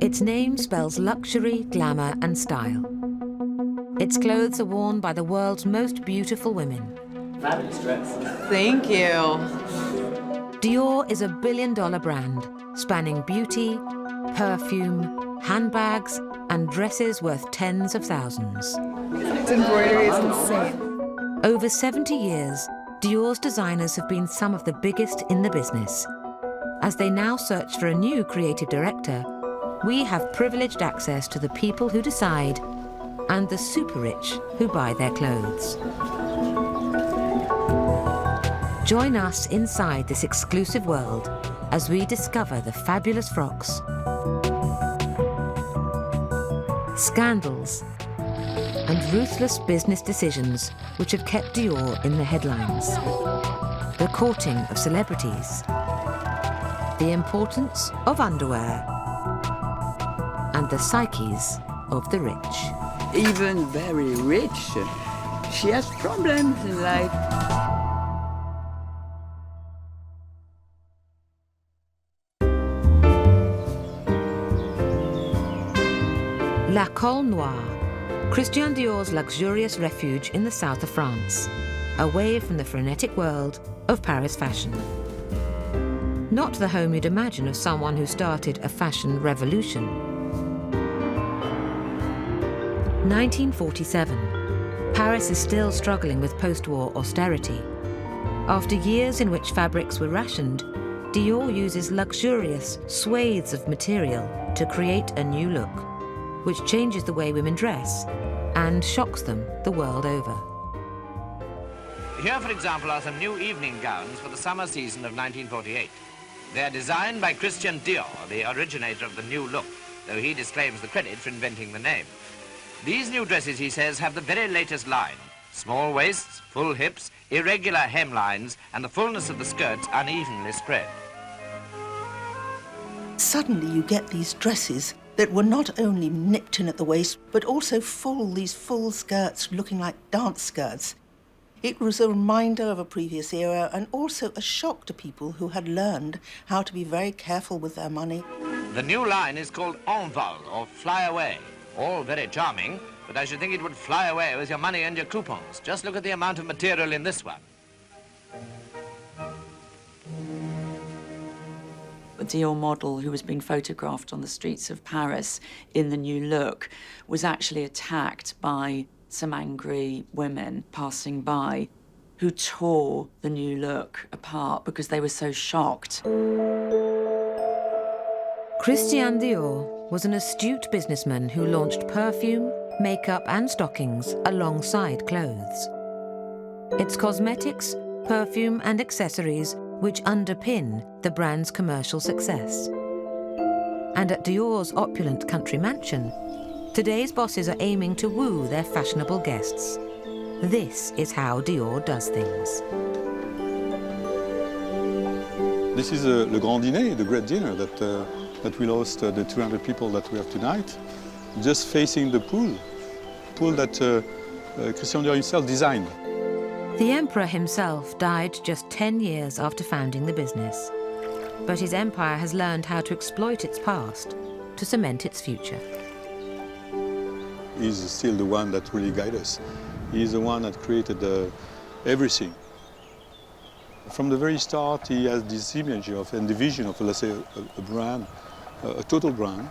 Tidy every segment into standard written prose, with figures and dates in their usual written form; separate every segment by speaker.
Speaker 1: Its name spells luxury, glamour, and style. Its clothes are worn by the world's most beautiful women.
Speaker 2: Fabulous dress.
Speaker 3: Thank you.
Speaker 1: Dior is a billion-dollar brand, spanning beauty, perfume, handbags, and dresses worth tens of thousands.
Speaker 3: Its embroidery is insane.
Speaker 1: Over 70 years, Dior's designers have been some of the biggest in the business. As they now search for a new creative director, we have privileged access to the people who decide and the super rich who buy their clothes. Join us inside this exclusive world as we discover the fabulous frocks, scandals, and ruthless business decisions which have kept Dior in the headlines, the courting of celebrities, the importance of underwear, and the psyches of the rich.
Speaker 4: Even very rich, she has problems in life.
Speaker 1: La Colle Noire, Christian Dior's luxurious refuge in the south of France, away from the frenetic world of Paris fashion. Not the home you'd imagine of someone who started a fashion revolution. 1947. Paris is still struggling with post-war austerity. After years in which fabrics were rationed, Dior uses luxurious swathes of material to create a new look, which changes the way women dress and shocks them the world over.
Speaker 5: Here, for example, are some new evening gowns for the summer season of 1948. They are designed by Christian Dior, the originator of the new look, though he disclaims the credit for inventing the name. These new dresses, he says, have the very latest line. Small waists, full hips, irregular hemlines, and the fullness of the skirts unevenly spread.
Speaker 6: Suddenly you get these dresses that were not only nipped in at the waist, but also these full skirts looking like dance skirts. It was a reminder of a previous era and also a shock to people who had learned how to be very careful with their money.
Speaker 5: The new line is called Envol, or Fly Away. All very charming, but I should think it would fly away with your money and your coupons. Just look at the amount of material in this one.
Speaker 3: A Dior model who was being photographed on the streets of Paris in the new look was actually attacked by some angry women passing by who tore the new look apart because they were so shocked.
Speaker 1: Christian Dior was an astute businessman who launched perfume, makeup and stockings alongside clothes. It's cosmetics, perfume and accessories which underpin the brand's commercial success. And at Dior's opulent country mansion, today's bosses are aiming to woo their fashionable guests. This is how Dior does things.
Speaker 7: This is le grand dîner, the great dinner that will host the 200 people that we have tonight, just facing the pool that Christian Dior himself designed.
Speaker 1: The emperor himself died just 10 years after founding the business. But his empire has learned how to exploit its past to cement its future.
Speaker 7: He's still the one that really guides us. He's the one that created everything. From the very start, he has this image of and the vision of, let's say, a brand, a total brand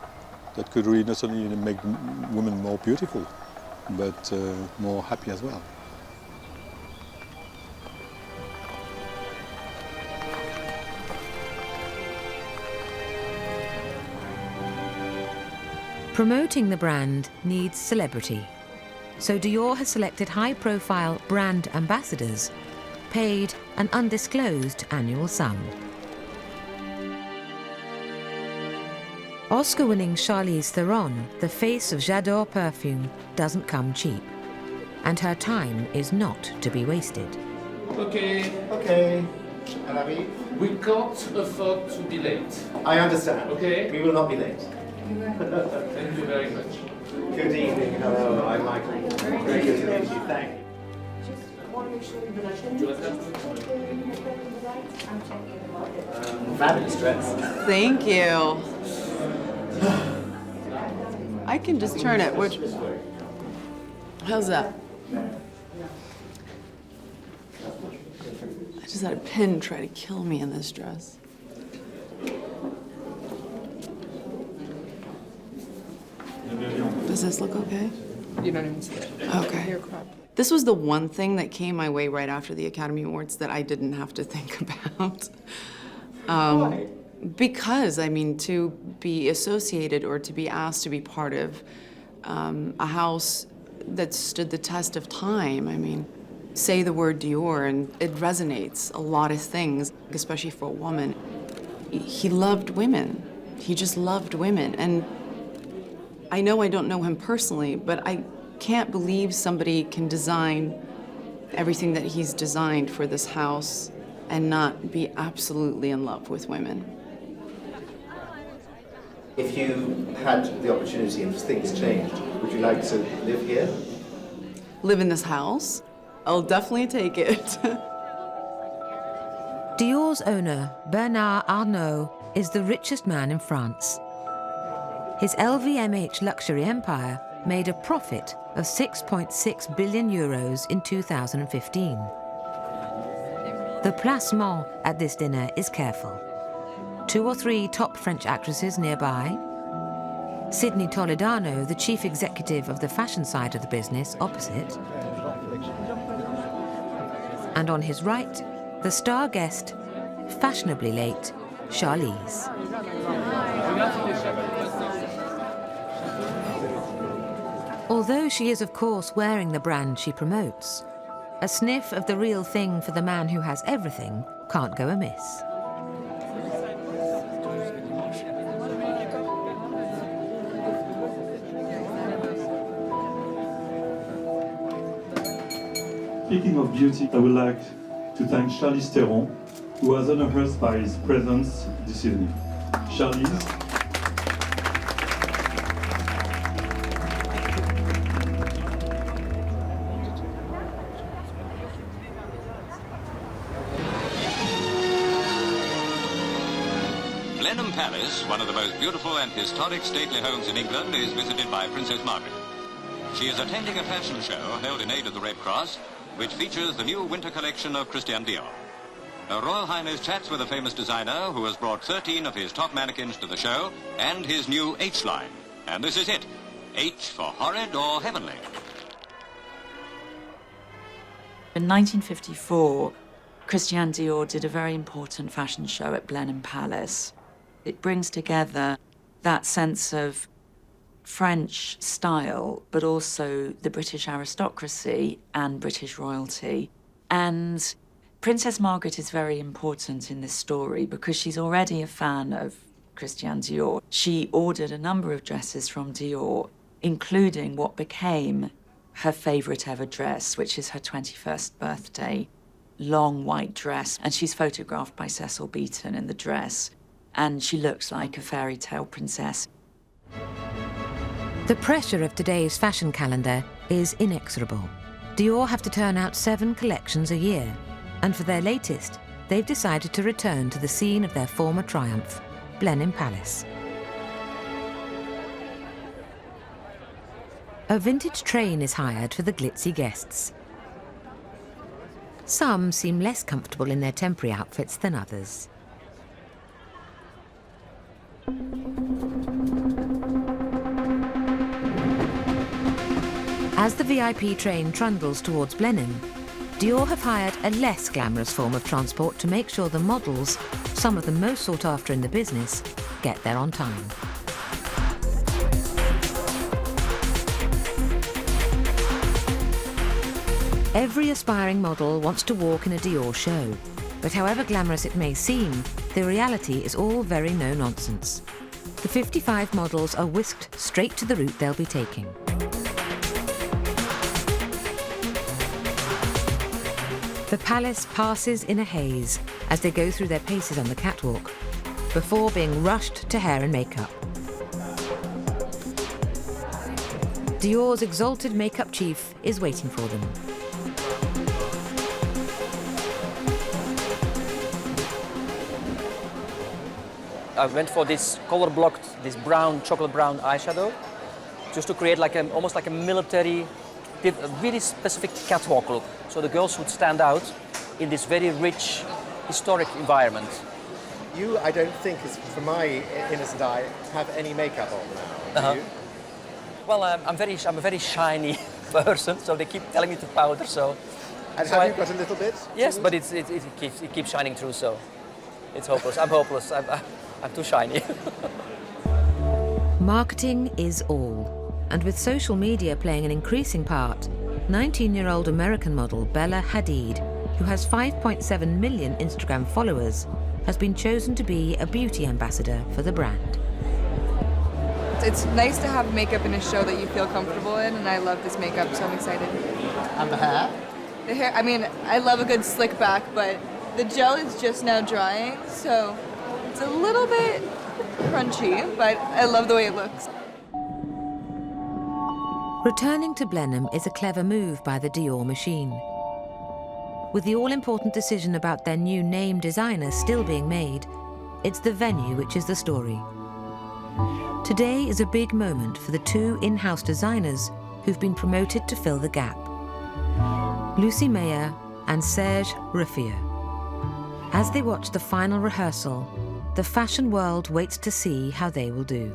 Speaker 7: that could really not only make women more beautiful, but more happy as well.
Speaker 1: Promoting the brand needs celebrity. So Dior has selected high-profile brand ambassadors, paid an undisclosed annual sum. Oscar-winning Charlize Theron, the face of J'adore perfume, doesn't come cheap. And her time is not to be wasted.
Speaker 2: Okay.
Speaker 8: We can't afford to be late.
Speaker 2: I understand.
Speaker 8: Okay.
Speaker 2: We will not be late.
Speaker 8: Thank you very much.
Speaker 2: Good evening. Hello, I'm Michael. Very good to meet you. Thank you. Fabulous dress.
Speaker 3: Thank you.
Speaker 9: I can just turn it. Which? How's that? I just had a pin try to kill me in this dress. Does this look okay?
Speaker 10: You don't even see it.
Speaker 9: Okay.
Speaker 10: You're cropped.
Speaker 9: This was the one thing that came my way right after the Academy Awards that I didn't have to think about.
Speaker 10: Why?
Speaker 9: Because, I mean, to be associated or to be asked to be part of a house that stood the test of time, I mean, say the word Dior and it resonates a lot of things, especially for a woman. He loved women. He just loved women. And I know I don't know him personally, but I can't believe somebody can design everything that he's designed for this house and not be absolutely in love with women.
Speaker 2: If you had the opportunity and things changed, would you like to live here?
Speaker 9: Live in this house? I'll definitely take it.
Speaker 1: Dior's owner, Bernard Arnault, is the richest man in France. His LVMH luxury empire made a profit of 6.6 billion euros in 2015. The placement at this dinner is careful. 2 or 3 top French actresses nearby, Sydney Toledano, the chief executive of the fashion side of the business, opposite, and on his right, the star guest, fashionably late, Charlize. Although she is, of course, wearing the brand she promotes, a sniff of the real thing for the man who has everything can't go amiss.
Speaker 11: Speaking of beauty, I would like to thank Charlize Theron, who has honored us by his presence this evening. Charlize.
Speaker 12: Blenheim Palace, one of the most beautiful and historic stately homes in England, is visited by Princess Margaret. She is attending a fashion show held in aid of the Red Cross, which features the new winter collection of Christian Dior. Her Royal Highness chats with a famous designer who has brought 13 of his top mannequins to the show and his new H line. And this is it. H for horrid or heavenly.
Speaker 3: In 1954, Christian Dior did a very important fashion show at Blenheim Palace. It brings together that sense of French style, but also the British aristocracy and British royalty. And Princess Margaret is very important in this story because she's already a fan of Christian Dior. She ordered a number of dresses from Dior, including what became her favorite ever dress, which is her 21st birthday, long white dress. And she's photographed by Cecil Beaton in the dress. And she looks like a fairy tale princess.
Speaker 1: The pressure of today's fashion calendar is inexorable. Dior have to turn out 7 collections a year, and for their latest, they've decided to return to the scene of their former triumph, Blenheim Palace. A vintage train is hired for the glitzy guests. Some seem less comfortable in their temporary outfits than others. As the VIP train trundles towards Blenheim, Dior have hired a less glamorous form of transport to make sure the models, some of the most sought after in the business, get there on time. Every aspiring model wants to walk in a Dior show, but however glamorous it may seem, the reality is all very no-nonsense. The 55 models are whisked straight to the route they'll be taking. The palace passes in a haze as they go through their paces on the catwalk, before being rushed to hair and makeup. Dior's exalted makeup chief is waiting for them.
Speaker 13: I went for this color-blocked, this brown, chocolate brown eyeshadow. just to create like almost like a military, a really specific catwalk look. So the girls would stand out in this very rich, historic environment.
Speaker 2: You, I don't think, from my innocent eye, have any makeup on now, do you?
Speaker 13: Well, I'm a very shiny person, so they keep telling me to powder. So,
Speaker 2: and have you got a little bit?
Speaker 13: Yes, but it keeps shining through. So, it's hopeless. I'm hopeless. I'm too shiny.
Speaker 1: Marketing is all, and with social media playing an increasing part, 19-year-old American model Bella Hadid, who has 5.7 million Instagram followers, has been chosen to be a beauty ambassador for the brand.
Speaker 10: It's nice to have makeup in a show that you feel comfortable in, and I love this makeup, so I'm excited.
Speaker 2: And the hair?
Speaker 10: The hair, I mean, I love a good slick back, but the gel is just now drying, so it's a little bit crunchy, but I love the way it looks.
Speaker 1: Returning to Blenheim is a clever move by the Dior machine. With the all-important decision about their new name designer still being made, it's the venue which is the story. Today is a big moment for the two in-house designers who've been promoted to fill the gap. Lucy Mayer and Serge Ruffier. As they watch the final rehearsal, the fashion world waits to see how they will do.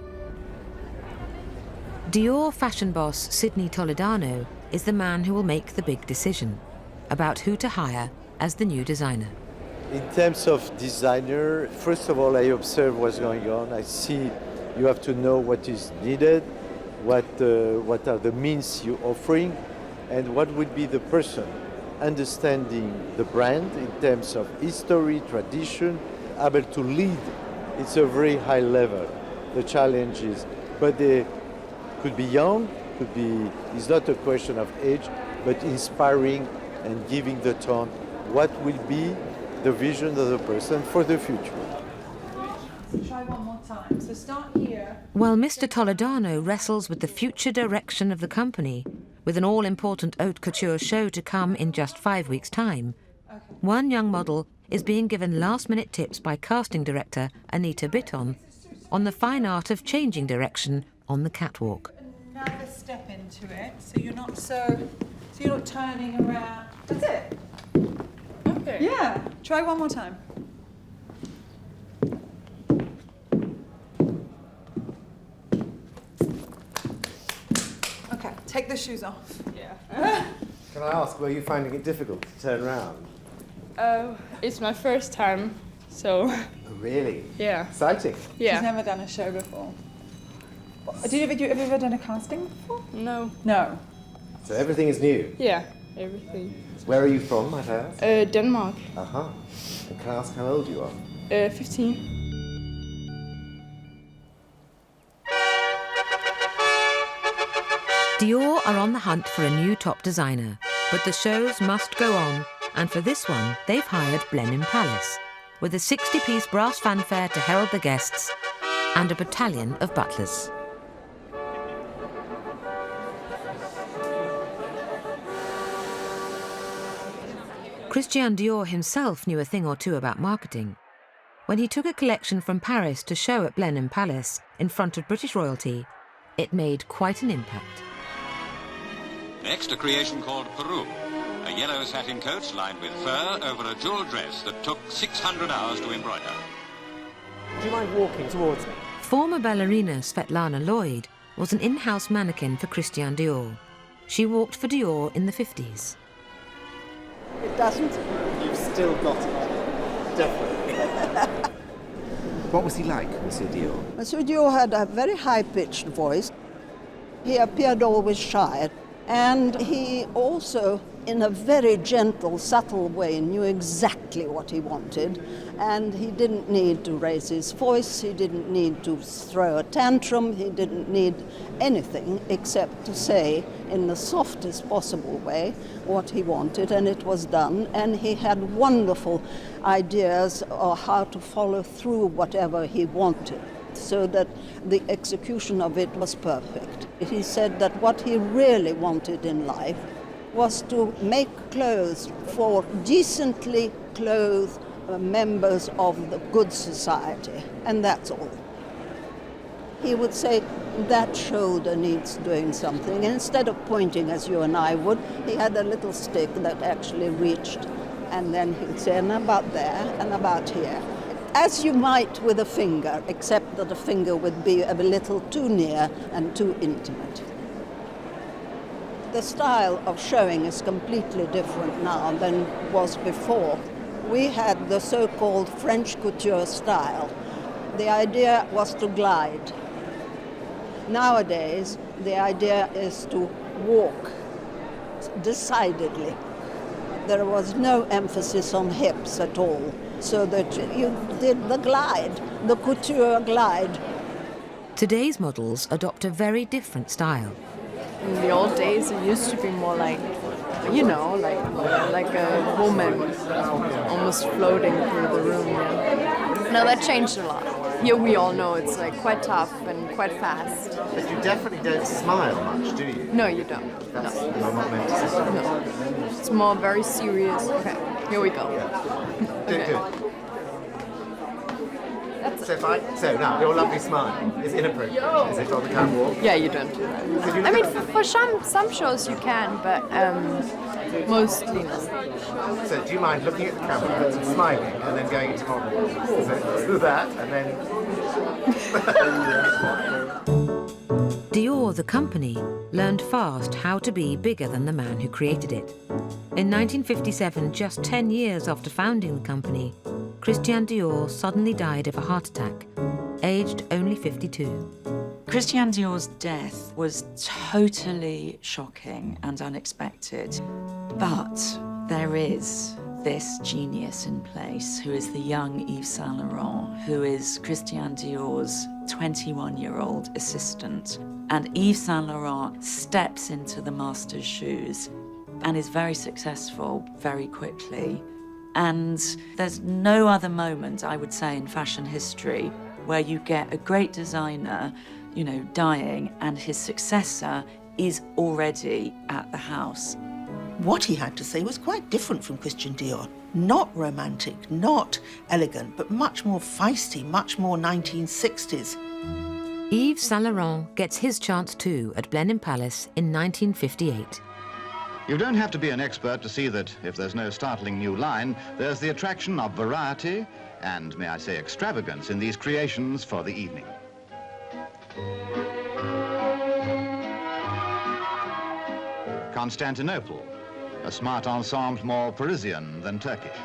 Speaker 1: Dior fashion boss Sidney Toledano is the man who will make the big decision about who to hire as the new designer.
Speaker 14: In terms of designer, first of all, I observe what's going on. I see you have to know what is needed, what are the means you're offering, and what would be the person understanding the brand in terms of history, tradition, able to lead. It's a very high level, the challenge is. But they could be young, it's not a question of age, but inspiring and giving the tone. What will be the vision of the person for the future?
Speaker 15: Try one more time. So start here.
Speaker 1: While Mr. Toledano wrestles with the future direction of the company, with an all-important haute couture show to come in just 5 weeks' time, one young model is being given last-minute tips by casting director Anita Bitton on the fine art of changing direction on the catwalk.
Speaker 15: Another step into it, so you're not you're not turning around. That's it. Okay. Yeah. Try one more time. Okay. Take the shoes off. Yeah.
Speaker 2: Can I ask, were you finding it difficult to turn around?
Speaker 16: It's my first time, so.
Speaker 2: Oh, really?
Speaker 16: Yeah.
Speaker 2: Exciting.
Speaker 16: Yeah.
Speaker 15: She's never done a show before. Have you ever done a casting before?
Speaker 16: No.
Speaker 15: No.
Speaker 2: So everything is new?
Speaker 16: Yeah, everything.
Speaker 2: Where are you from, might I ask?
Speaker 16: Denmark.
Speaker 2: Uh-huh. And can I ask how old you are?
Speaker 16: 15.
Speaker 1: Dior are on the hunt for a new top designer, but the shows must go on, and for this one, they've hired Blenheim Palace, with a 60-piece brass fanfare to herald the guests and a battalion of butlers. Christian Dior himself knew a thing or two about marketing. When he took a collection from Paris to show at Blenheim Palace in front of British royalty, it made quite an impact.
Speaker 12: Next, a creation called Peru, a yellow satin coat lined with fur over a jewel dress that took 600 hours to embroider.
Speaker 2: Do you mind walking towards me?
Speaker 1: Former ballerina Svetlana Lloyd was an in-house mannequin for Christian Dior. She walked for Dior in the 50s.
Speaker 6: It doesn't.
Speaker 2: You've still got it. Definitely. What was he like, Monsieur Dior?
Speaker 17: Monsieur Dior had a very high-pitched voice. He appeared always shy. And he also, in a very gentle, subtle way, knew exactly what he wanted. And he didn't need to raise his voice, he didn't need to throw a tantrum, he didn't need anything except to say, in the softest possible way, what he wanted, and it was done. And he had wonderful ideas of how to follow through whatever he wanted, so that the execution of it was perfect. He said that what he really wanted in life was to make clothes for decently clothed members of the good society, and that's all. he would say, that shoulder needs doing something. And instead of pointing as you and I would, he had a little stick that actually reached. And then he'd say, and about there, and about here. As you might with a finger, except that a finger would be a little too near and too intimate. The style of showing is completely different now than was before. We had the so-called French couture style. The idea was to glide. Nowadays, the idea is to walk decidedly. There was no emphasis on hips at all, so that you did the glide, the couture glide.
Speaker 1: Today's models adopt a very different style.
Speaker 16: In the old days, it used to be more like, you know, like a woman almost floating through the room. Yeah. No, that changed a lot. Here we all know it's like quite tough and quite fast.
Speaker 2: But you definitely don't smile much, do you?
Speaker 16: No, you don't.
Speaker 2: That's,
Speaker 16: no.
Speaker 2: You're not meant to say.
Speaker 16: No. It's more very serious. Okay, here we go.
Speaker 2: Yeah.
Speaker 16: Okay.
Speaker 2: Do it. So now, your lovely smile is inappropriate. Is it on the catwalk?
Speaker 16: Yeah, you don't do that. I mean, for some shows you can, but mostly no.
Speaker 2: So do you mind looking at the camera and smiling and then going into model? So that and then...
Speaker 1: Dior, the company, learned fast how to be bigger than the man who created it. In 1957, just 10 years after founding the company, Christian Dior suddenly died of a heart attack, aged only 52.
Speaker 3: Christian Dior's death was totally shocking and unexpected, but there is this genius in place who is the young Yves Saint Laurent, who is Christian Dior's 21-year-old assistant. And Yves Saint Laurent steps into the master's shoes and is very successful very quickly. And there's no other moment, I would say, in fashion history where you get a great designer, you know, dying and his successor is already at the house.
Speaker 6: What he had to say was quite different from Christian Dior. Not romantic, not elegant, but much more feisty, much more 1960s.
Speaker 1: Yves Saint Laurent gets his chance too at Blenheim Palace in 1958.
Speaker 12: You don't have to be an expert to see that if there's no startling new line, there's the attraction of variety and, may I say, extravagance in these creations for the evening. Constantinople, a smart ensemble more Parisian than Turkish.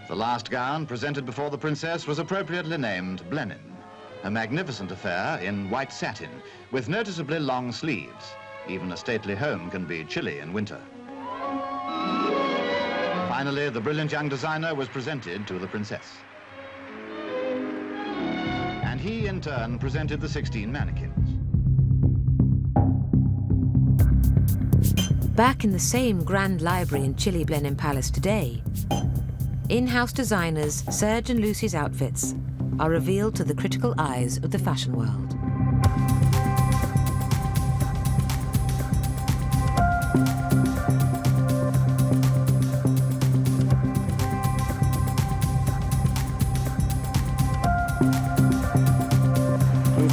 Speaker 12: The last gown presented before the princess was appropriately named Blenheim, a magnificent affair in white satin with noticeably long sleeves. Even a stately home can be chilly in winter. Finally, the brilliant young designer was presented to the princess. And he, in turn, presented the 16 mannequins.
Speaker 1: Back in the same grand library in chilly Blenheim Palace today, in-house designers Serge and Lucy's outfits are revealed to the critical eyes of the fashion world.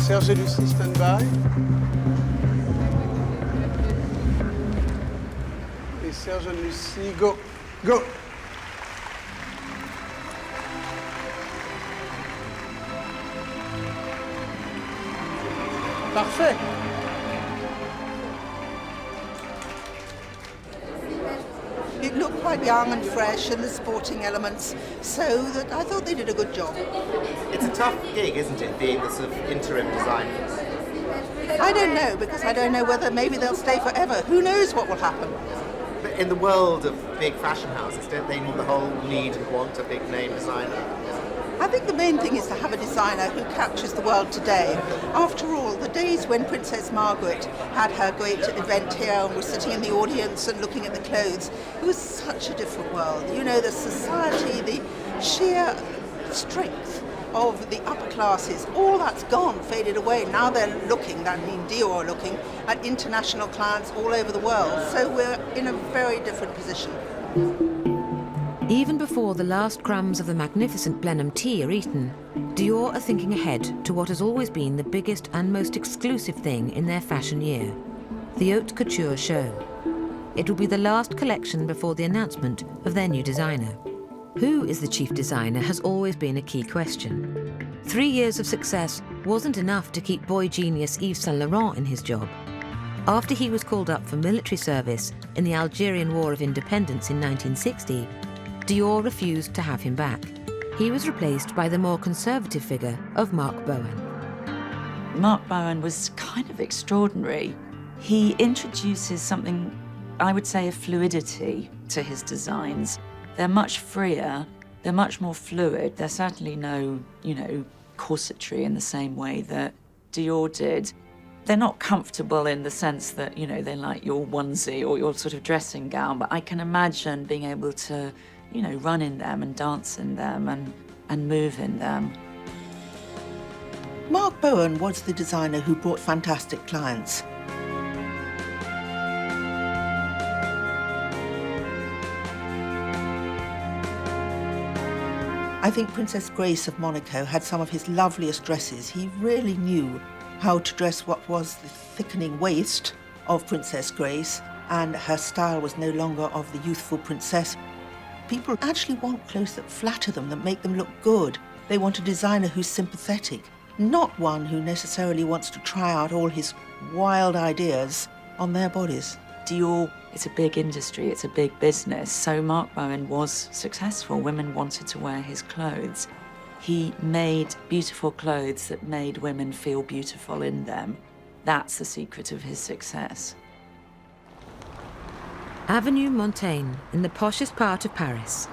Speaker 18: Serge et Lucie, stand by. Et Serge and Lucie, go. Go. Parfait.
Speaker 6: It looked quite young and fresh and the sporting elements, so that I thought they did a good job.
Speaker 2: It's a tough gig, isn't it, being the sort of interim designer?
Speaker 6: I don't know, because I don't know whether maybe they'll stay forever. Who knows what will happen?
Speaker 2: But in the world of big fashion houses, don't they the whole need and want a big name designer?
Speaker 6: I think the main thing is to have a designer who captures the world today. After all, the days when Princess Margaret had her great event here and was sitting in the audience and looking at the clothes, it was such a different world. You know, the society, the sheer strength of the upper classes, all that's gone, faded away. Now they're looking, that means Dior looking, at international clients all over the world. So we're in a very different position.
Speaker 1: Even before the last crumbs of the magnificent Blenheim tea are eaten, Dior are thinking ahead to what has always been the biggest and most exclusive thing in their fashion year, the Haute Couture show. It will be the last collection before the announcement of their new designer. Who is the chief designer has always been a key question. 3 years of success wasn't enough to keep boy genius Yves Saint Laurent in his job. After he was called up for military service in the Algerian War of Independence in 1960, Dior refused to have him back. He was replaced by the more conservative figure of Marc Bowen.
Speaker 3: Marc Bowen was kind of extraordinary. He introduces something, I would say, a fluidity to his designs. They're much freer, they're much more fluid. There's certainly no, corsetry in the same way that Dior did. They're not comfortable in the sense that, they're like your onesie or your sort of dressing gown, but I can imagine being able to, run in them and dance in them and move in them.
Speaker 6: Marc Bowen was the designer who brought fantastic clients. I think Princess Grace of Monaco had some of his loveliest dresses. He really knew how to dress what was the thickening waist of Princess Grace, and her style was no longer of the youthful princess. People actually want clothes that flatter them, that make them look good. They want a designer who's sympathetic, not one who necessarily wants to try out all his wild ideas on their bodies.
Speaker 3: Dior, it's a big industry, it's a big business, so Marc Bowen was successful. Women wanted to wear his clothes. He made beautiful clothes that made women feel beautiful in them. That's the secret of his success.
Speaker 1: Avenue Montaigne, in the poshest part of Paris.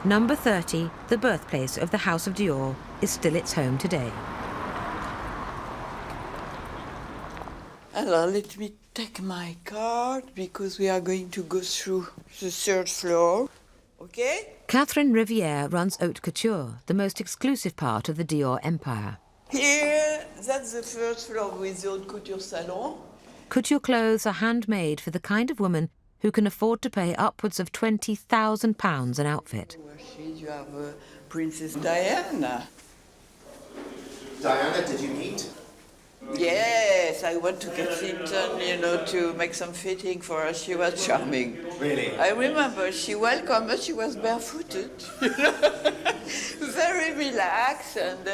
Speaker 1: Number 30, the birthplace of the House of Dior, is still its home today.
Speaker 4: Alors, let me take my card because we are going to go through the 3rd floor, okay?
Speaker 1: Catherine Rivière runs Haute Couture, the most exclusive part of the Dior empire.
Speaker 4: Here, that's the 1st floor with the Haute Couture salon.
Speaker 1: Couture clothes are handmade for the kind of woman who can afford to pay upwards of £20,000 an outfit.
Speaker 4: You have Princess Diana.
Speaker 2: Diana, did you meet?
Speaker 4: Yes, I went to Kensington, to make some fitting for her. She was charming.
Speaker 2: Really?
Speaker 4: I remember she welcomed us. She was barefooted, very relaxed, and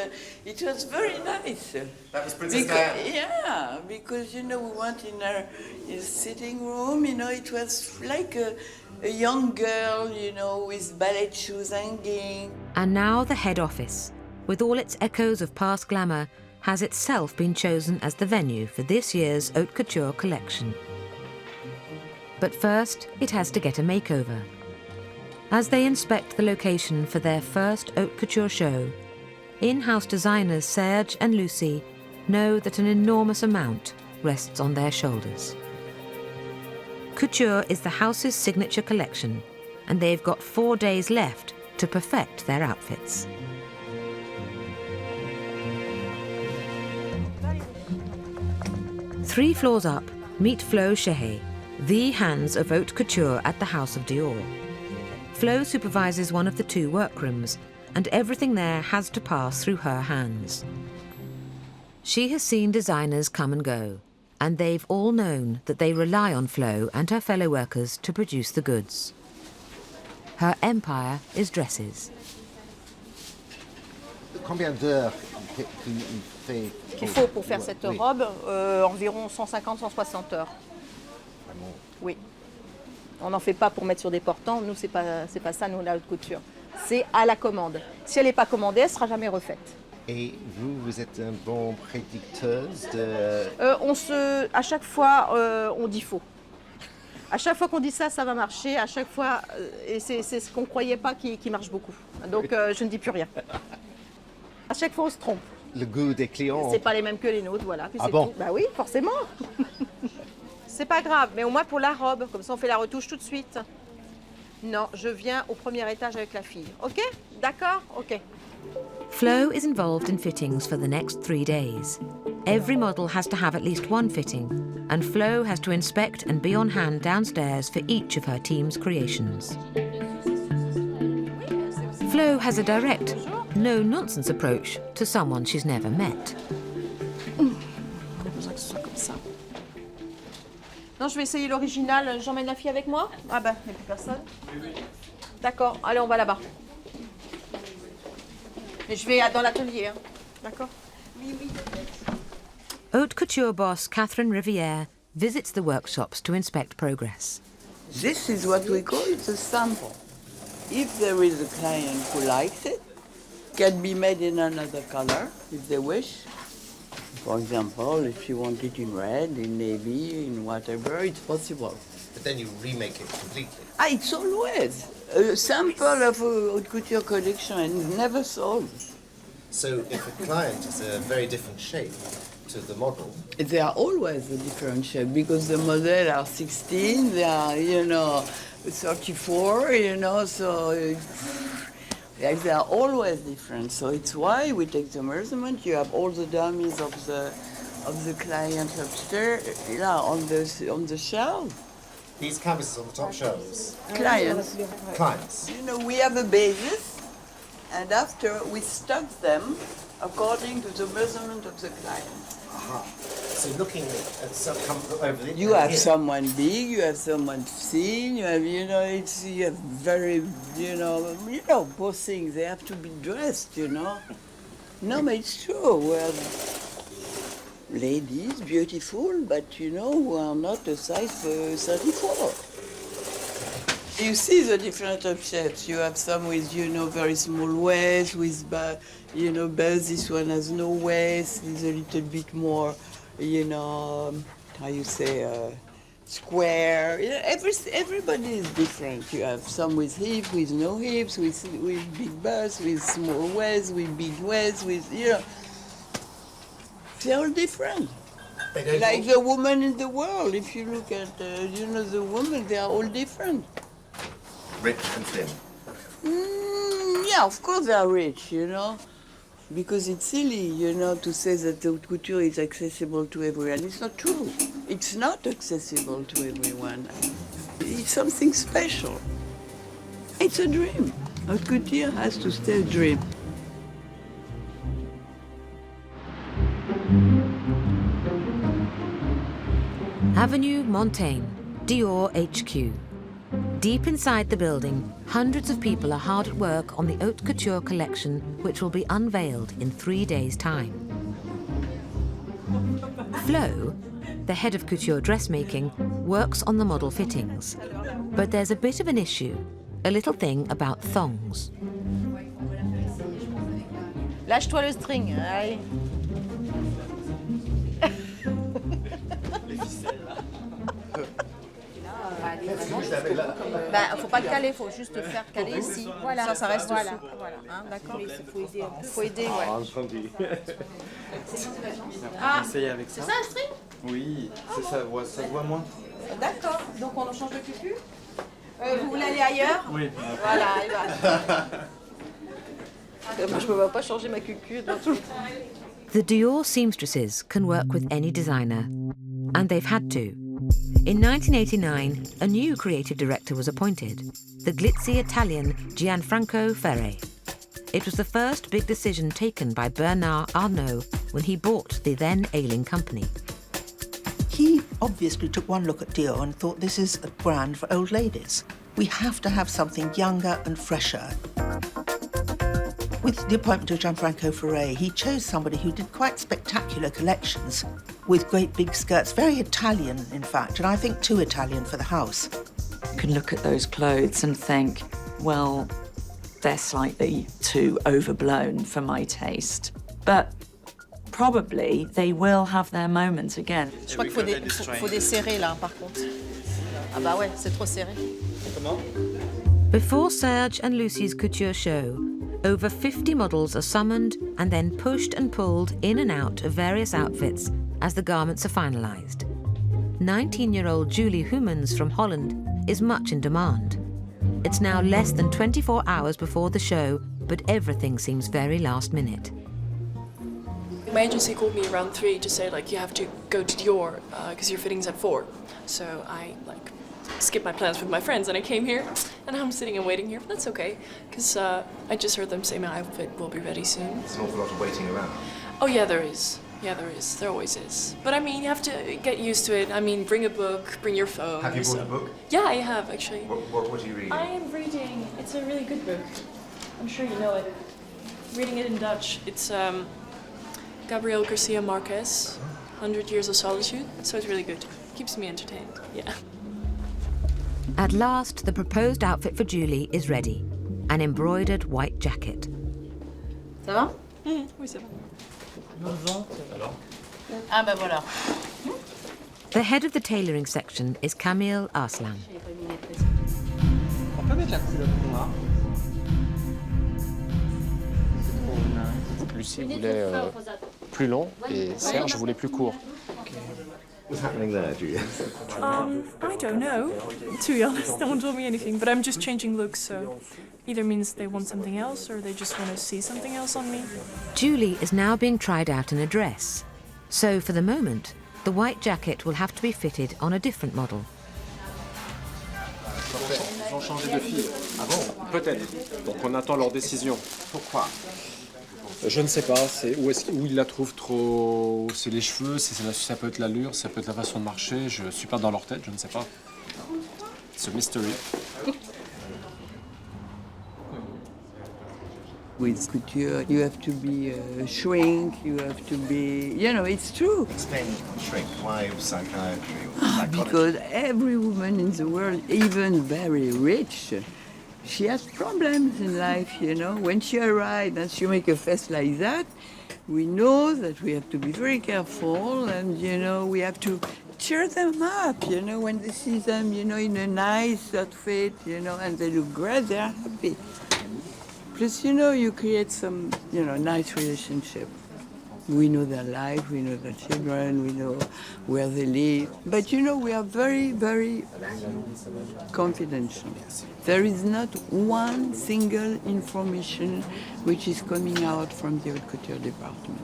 Speaker 4: it was very nice.
Speaker 2: That was Princess Diana?
Speaker 4: Yeah, because, we went in her sitting room, it was like a young girl, with ballet shoes hanging.
Speaker 1: And now the head office, with all its echoes of past glamour, has itself been chosen as the venue for this year's Haute Couture collection. But first, it has to get a makeover. As they inspect the location for their first Haute Couture show, in-house designers Serge and Lucy know that an enormous amount rests on their shoulders. Couture is the house's signature collection, and they've got 4 days left to perfect their outfits. Three floors up, meet Flo Chehet, the hands of Haute Couture at the House of Dior. Flo supervises one of the 2 workrooms, and everything there has to pass through her hands. She has seen designers come and go, and they've all known that they rely on Flo and her fellow workers to produce the goods. Her empire is dresses.
Speaker 2: Combien d'heures
Speaker 19: qu'il faut pour faire cette robe, environ 150-160 heures. Oui. On n'en fait pas pour mettre sur des portants. Nous, c'est pas ça, nous, la haute couture. C'est à la commande. Si elle n'est pas commandée, elle ne sera jamais refaite.
Speaker 2: Et vous êtes un bon prédicteuse de...
Speaker 19: À chaque fois, on dit faux. À chaque fois qu'on dit ça, ça va marcher. À chaque fois, et c'est ce qu'on ne croyait pas qui marche beaucoup. Donc, je ne dis plus rien. À chaque fois, on se trompe.
Speaker 2: Le goût des clients...
Speaker 19: C'est pas les mêmes que les nôtres, voilà. Puis
Speaker 2: bon
Speaker 19: tout. Bah oui, forcément. C'est pas grave, mais au moins pour la robe, comme ça on fait la retouche tout de suite. Non, je viens au premier étage avec la fille. Ok? D'accord? Ok.
Speaker 1: Flo is involved in fittings for the next 3 days. Every model has to have at least one fitting, and Flo has to inspect and be on hand downstairs for each of her team's creations. Flo has a direct, no-nonsense approach to someone she's never met.
Speaker 19: Non, je vais essayer l'original. J'emmène la fille avec moi? Ah bah, il n'y a plus personne. D'accord, allez, on va là-bas. Et je vais dans l'atelier, hein. D'accord? Oui, oui.
Speaker 1: Haute couture boss Catherine Rivière visits the workshops to inspect progress.
Speaker 4: This is what we call it a sample. If there is a client who likes it, can be made in another color if they wish. For example, if you want it in red, in navy, in whatever, it's possible.
Speaker 2: But then you remake it completely.
Speaker 4: It's always a sample of a haute couture collection and never sold.
Speaker 2: So if a client is a very different shape to the model,
Speaker 4: They are always a different shape because the model are 16, they are, 34, so they are always different. So it's why we take the measurement. You have all the dummies of the client upstairs, on the shelf.
Speaker 2: these canvases on the top shelves.
Speaker 4: Clients.
Speaker 2: Clients.
Speaker 4: We have a basis, and after we stock them according to the measurement of the client.
Speaker 2: Aha. So looking at some come over the
Speaker 4: You have someone big, you have someone thin, you have, you have very, both things, they have to be dressed, No, but it's true. Well, ladies, beautiful, but, who are not a size 34. You see the different shapes. You have some with, very small waist, with, bells. This one has no waist, it's a little bit more, square. Everybody is different. You have some with hips, with no hips, with big bust, with small waist, with big waist, with, they're all different. Like the woman in the world. If you look at, the women, they are all different.
Speaker 2: Rich and thin.
Speaker 4: Yeah, of course they are rich, because it's silly, to say that haute couture is accessible to everyone. It's not true. It's not accessible to everyone. It's something special. It's a dream. Haute couture has to stay a dream.
Speaker 1: Avenue Montaigne, Dior HQ. Deep inside the building, hundreds of people are hard at work on the haute couture collection, which will be unveiled in 3 days' time. Flo, the head of couture dressmaking, works on the model fittings. But there's a bit of an issue, a little thing about thongs.
Speaker 19: Lâche-toi le string, allez. Faut pas le caler, faut juste le faire caler ici. Voilà. Ça reste voilà. Voilà. Hein, d'accord. Faut aider, ouais.
Speaker 20: Ah, avec
Speaker 19: c'est ça un string?
Speaker 20: Oui, c'est ça, ça se voit moins.
Speaker 19: D'accord. Donc on change de cucu. Vous voulez aller ailleurs?
Speaker 20: Oui.
Speaker 19: Voilà, il va. Moi, je ne peux pas changer ma cucu dans tout.
Speaker 1: The Dior seamstresses can work with any designer, and they've had to. In 1989, a new creative director was appointed, the glitzy Italian Gianfranco Ferre. It was the first big decision taken by Bernard Arnault when he bought the then ailing company.
Speaker 6: He obviously took one look at Dior and thought this is a brand for old ladies. We have to have something younger and fresher. With the appointment of Gianfranco Ferre, he chose somebody who did quite spectacular collections with great big skirts, very Italian, in fact, and I think too Italian for the house.
Speaker 3: You can look at those clothes and think, well, they're slightly too overblown for my taste. But probably they will have their moments again.
Speaker 19: Je crois qu'il faut desserrer là, par contre. Ah bah ouais, c'est trop serré.
Speaker 20: Comment?
Speaker 1: Before Serge and Lucy's couture show, over 50 models are summoned and then pushed and pulled in and out of various outfits as the garments are finalised. 19-year-old Julie Humans from Holland is much in demand. It's now less than 24 hours before the show, but everything seems very last minute.
Speaker 21: My agency called me around 3 to say, you have to go to Dior because your fitting's at 4. So I, skip my plans with my friends, and I came here, and I'm sitting and waiting here. But that's okay, because I just heard them say my outfit will be ready soon.
Speaker 2: There's an awful lot of waiting around.
Speaker 21: Oh yeah, there is. Yeah, there is. There always is. But I mean, you have to get used to it. I mean, bring a book, bring your phone.
Speaker 2: Have you bought a book?
Speaker 21: Yeah, I have, actually.
Speaker 2: What are you reading?
Speaker 21: I am reading, it's a really good book. I'm sure you know it. Reading it in Dutch. It's Gabriel Garcia Marquez, 100 Years of Solitude. So it's really good. Keeps me entertained, yeah.
Speaker 1: At last, the proposed outfit for Julie is ready. An embroidered white jacket.
Speaker 19: Ça va?
Speaker 21: Oui, ça va.
Speaker 19: Ah ben voilà.
Speaker 1: The head of the tailoring section is Camille Arslan.
Speaker 20: On peut mettre la culotte noire.
Speaker 5: Lucie voulait plus long et Serge voulait plus court.
Speaker 2: What's happening there, Julia?
Speaker 21: I don't know. To be honest, no one told me anything, but I'm just changing looks, so either means they want something else or they just want to see something else on me.
Speaker 1: Julie is now being tried out in a dress. So for the moment, the white jacket will have to be fitted on a different model.
Speaker 5: Ils ont changé de fille. Ah bon? Peut-être. Donc on attend leur décision.
Speaker 2: Pourquoi?
Speaker 5: Je ne sais pas. C'est où ils la trouvent trop. C'est les cheveux, ça peut être l'allure, ça peut être la façon de marcher. Je suis pas dans leur tête, je ne sais pas. It's a mystery.
Speaker 4: With couture, you have to be shrink, you have to be, you know, it's true.
Speaker 2: Explain shrink. Why psychiatry?
Speaker 4: Because every woman in the world, even very rich, she has problems in life, you know. When she arrives and she makes a face like that, we know that we have to be very careful and, you know, we have to cheer them up, you know, when they see them, you know, in a nice outfit, you know, and they look great, they're happy. Plus, you know, you create some, you know, nice relationship. We know their life, we know their children, we know where they live. But, you know, we are very, very confidential. There is not one single information which is coming out from the haute couture department.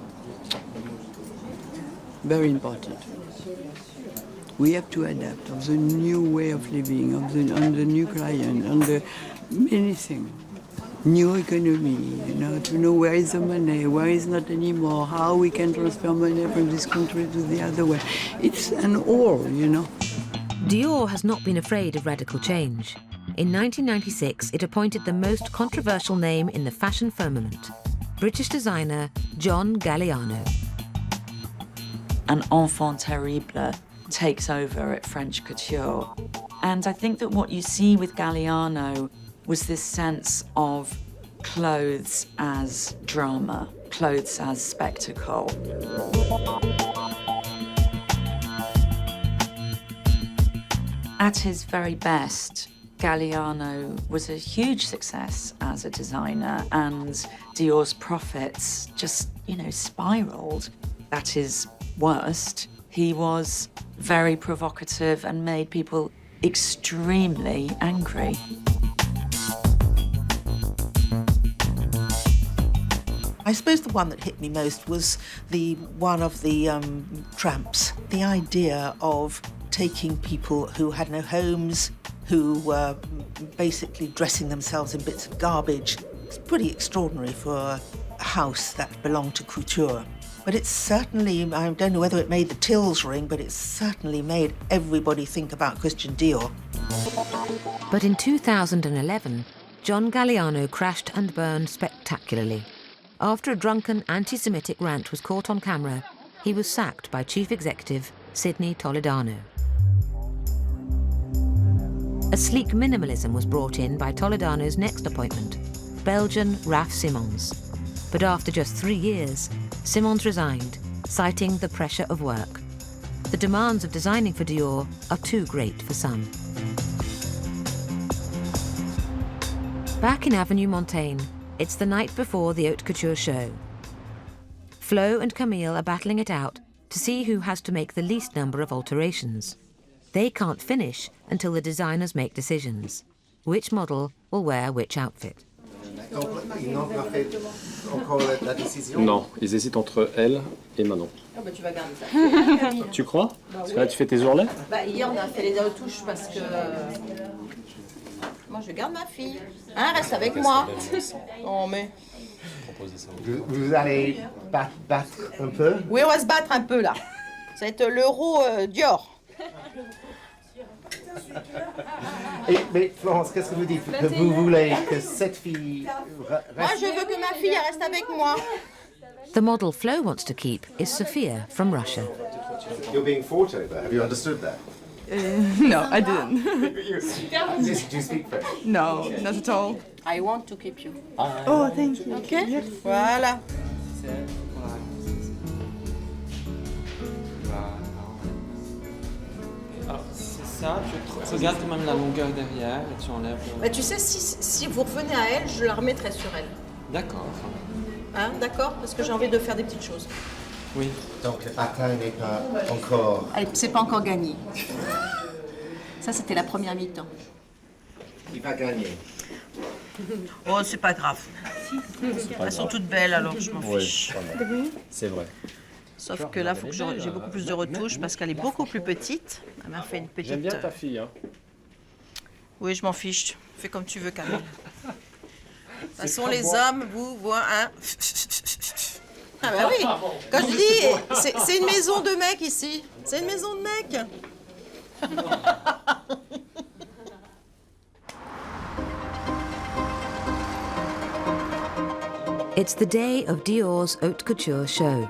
Speaker 4: Very important. We have to adapt of the new way of living, on the new client, on the many things. New economy, you know, to know where is the money, where is not anymore, how we can transfer money from this country to the other way. It's an all, you know.
Speaker 1: Dior has not been afraid of radical change. In 1996, it appointed the most controversial name in the fashion firmament, British designer John Galliano.
Speaker 3: An enfant terrible takes over at French couture. And I think that what you see with Galliano was this sense of clothes as drama, clothes as spectacle. At his very best, Galliano was a huge success as a designer, and Dior's profits just, you know, spiraled. At his worst, he was very provocative and made people extremely angry.
Speaker 6: I suppose the one that hit me most was the one of the tramps. The idea of taking people who had no homes, who were basically dressing themselves in bits of garbage. It's pretty extraordinary for a house that belonged to Couture. But it's certainly, I don't know whether it made the tills ring, but it certainly made everybody think about Christian Dior.
Speaker 1: But in 2011, John Galliano crashed and burned spectacularly. After a drunken anti-Semitic rant was caught on camera, he was sacked by Chief Executive Sidney Toledano. A sleek minimalism was brought in by Toledano's next appointment, Belgian Raf Simons. But after just 3 years, Simons resigned, citing the pressure of work. The demands of designing for Dior are too great for some. Back in Avenue Montaigne, it's the night before the Haute Couture show. Flo and Camille are battling it out to see who has to make the least number of alterations. They can't finish until the designers make decisions. Which model will wear which outfit?
Speaker 2: Donc, ils n'ont pas fait encore la décision?
Speaker 5: Non, ils hésitent entre elle et Manon.
Speaker 19: Ah bah tu vas garder ça.
Speaker 5: Tu crois?
Speaker 19: Bah
Speaker 5: Parce
Speaker 19: oui.
Speaker 5: que là, tu fais tes ourlets?
Speaker 19: Bah hier on a fait les retouches parce que moi je garde ma fille. Hein, reste avec moi. Oh mais.
Speaker 2: Vous allez battre un peu?
Speaker 19: Oui, on va se battre un peu là. Ça va être l'euro Dior.
Speaker 2: Mais Florence, qu'est-ce que vous dites? Que vous voulez que cette fille reste?
Speaker 19: Moi je veux que ma fille elle reste avec moi.
Speaker 1: The model Flo wants to keep is Sophia from Russia.
Speaker 2: You're being fought over. Have you understood that?
Speaker 10: No, I didn't.
Speaker 2: Do you speak French?
Speaker 10: No, not at all.
Speaker 19: I want to keep you.
Speaker 10: Oh, thank you.
Speaker 19: Ok. Voilà.
Speaker 20: Alors, c'est ça, regarde quand même la longueur derrière et tu enlèves.
Speaker 19: Bah, tu sais, si vous revenez à elle, je la remettrai sur elle.
Speaker 20: D'accord.
Speaker 19: Hein, d'accord? Parce que j'ai envie de faire des petites choses.
Speaker 20: Oui.
Speaker 2: Donc le bataille n'est pas encore...
Speaker 19: Allez, c'est pas encore gagné. Ça, c'était la première mi-temps.
Speaker 2: Il va gagner.
Speaker 19: Oh, c'est pas grave. Elles sont toutes belles, alors je m'en
Speaker 5: Oui,
Speaker 19: fiche.
Speaker 5: c'est vrai.
Speaker 19: Sauf que là, il faut que j'ai beaucoup plus de retouches parce qu'elle est beaucoup plus petite. Elle m'a fait une petite...
Speaker 5: J'aime bien ta fille, hein.
Speaker 19: Oui, je m'en fiche. Fais comme tu veux, Camille. De toute façon, les hommes, vous, hein. Ah bah oui. Quand je dis, c'est une maison de mecs ici. C'est une maison de mecs.
Speaker 1: It's the day of Dior's Haute Couture show.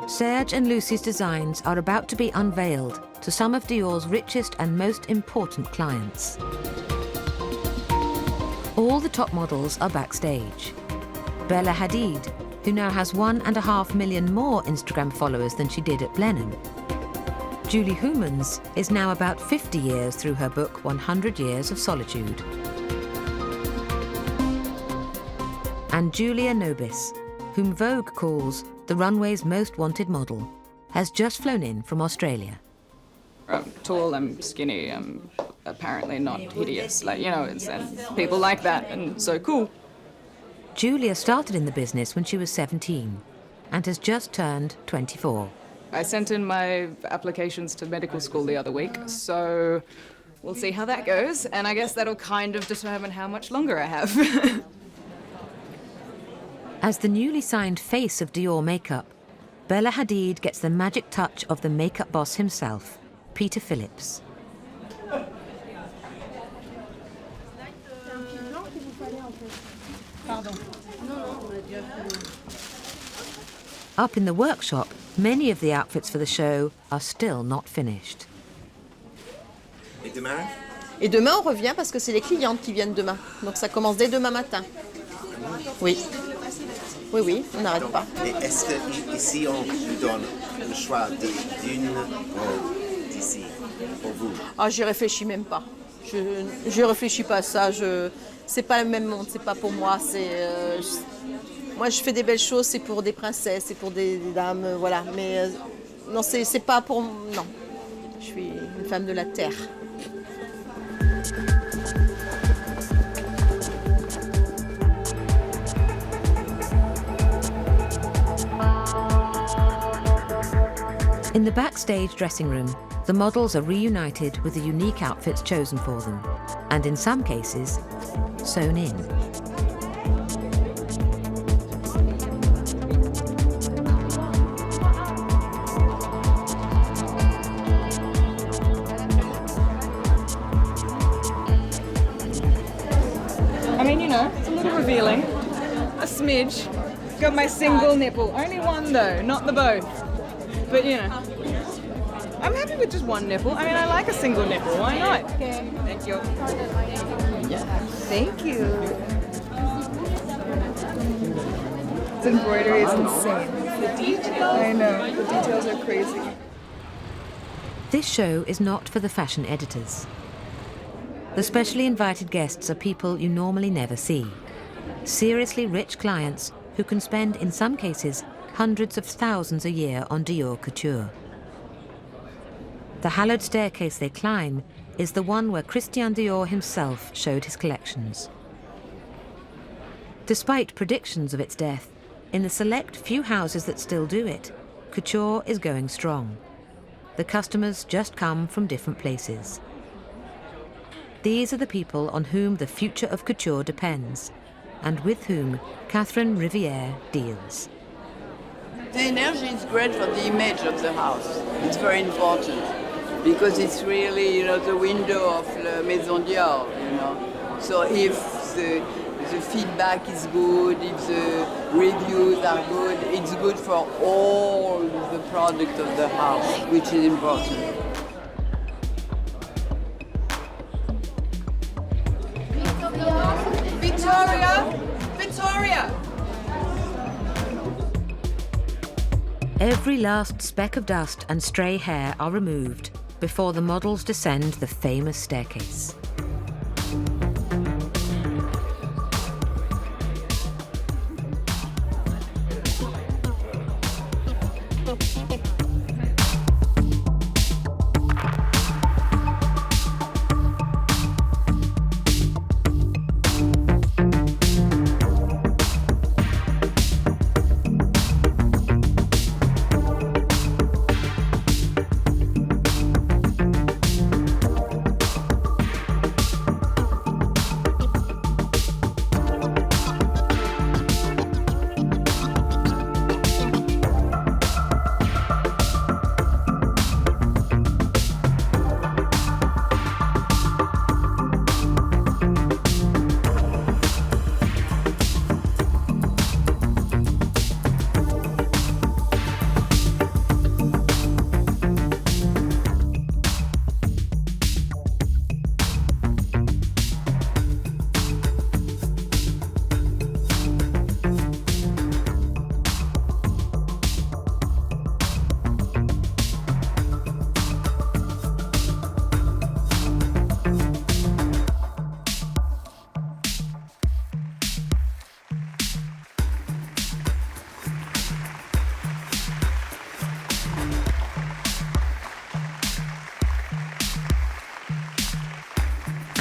Speaker 1: Serge and Lucy's designs are about to be unveiled to some of Dior's richest and most important clients. All the top models are backstage. Bella Hadid, who now has 1.5 million more Instagram followers than she did at Blenheim. Julie Humans is now about 50 years through her book 100 Years of Solitude. And Julia Nobis, whom Vogue calls the runway's most wanted model, has just flown in from Australia.
Speaker 9: I'm tall, I'm skinny, I'm apparently not hideous. Like, you know, and people like that, and so cool.
Speaker 1: Julia started in the business when she was 17 and has just turned 24.
Speaker 9: I sent in my applications to medical school the other week, so we'll see how that goes, and I guess that'll kind of determine how much longer I have.
Speaker 1: As the newly signed face of Dior makeup, Bella Hadid gets the magic touch of the makeup boss himself, Peter Phillips. Up in the workshop, many of the outfits for the show are still not finished.
Speaker 2: Et demain?
Speaker 19: Et demain, on revient parce que c'est les clientes qui viennent demain. Donc ça commence dès demain matin. Oui. Oui, oui, on n'arrête pas.
Speaker 2: Et est-ce qu'ici, on vous donne le choix d'une robe d'ici pour vous?
Speaker 19: Ah, j'y réfléchis même pas. Je réfléchis pas à ça. C'est pas le même monde, c'est pas pour moi. Moi, je fais des belles choses, c'est pour des princesses, c'est pour des dames, voilà. Mais non, c'est pas pour... Non. Je suis une femme de la terre.
Speaker 1: In the backstage dressing room, the models are reunited with the unique outfits chosen for them, and in some cases, sewn in.
Speaker 10: I mean, you know, it's a little revealing. A smidge. Got my single nipple. Only one though, not the both. But you know, I'm happy with just one nipple. I mean, I like a single nipple. Why not? Thank you. Yeah. Thank you. This embroidery is insane. The details. I know. The details are crazy.
Speaker 1: This show is not for the fashion editors. The specially invited guests are people you normally never see. Seriously rich clients who can spend, in some cases, hundreds of thousands a year on Dior Couture. The hallowed staircase they climb is the one where Christian Dior himself showed his collections. Despite predictions of its death, in the select few houses that still do it, couture is going strong. The customers just come from different places. These are the people on whom the future of couture depends, and with whom Catherine Rivière deals.
Speaker 4: The energy is great for the image of the house. It's very important because it's really, you know, the window of the Maison Dior, you know. So if the feedback is good, if the reviews are good, it's good for all the product of the house, which is important.
Speaker 15: Victoria! Victoria!
Speaker 1: Every last speck of dust and stray hair are removed before the models descend the famous staircase.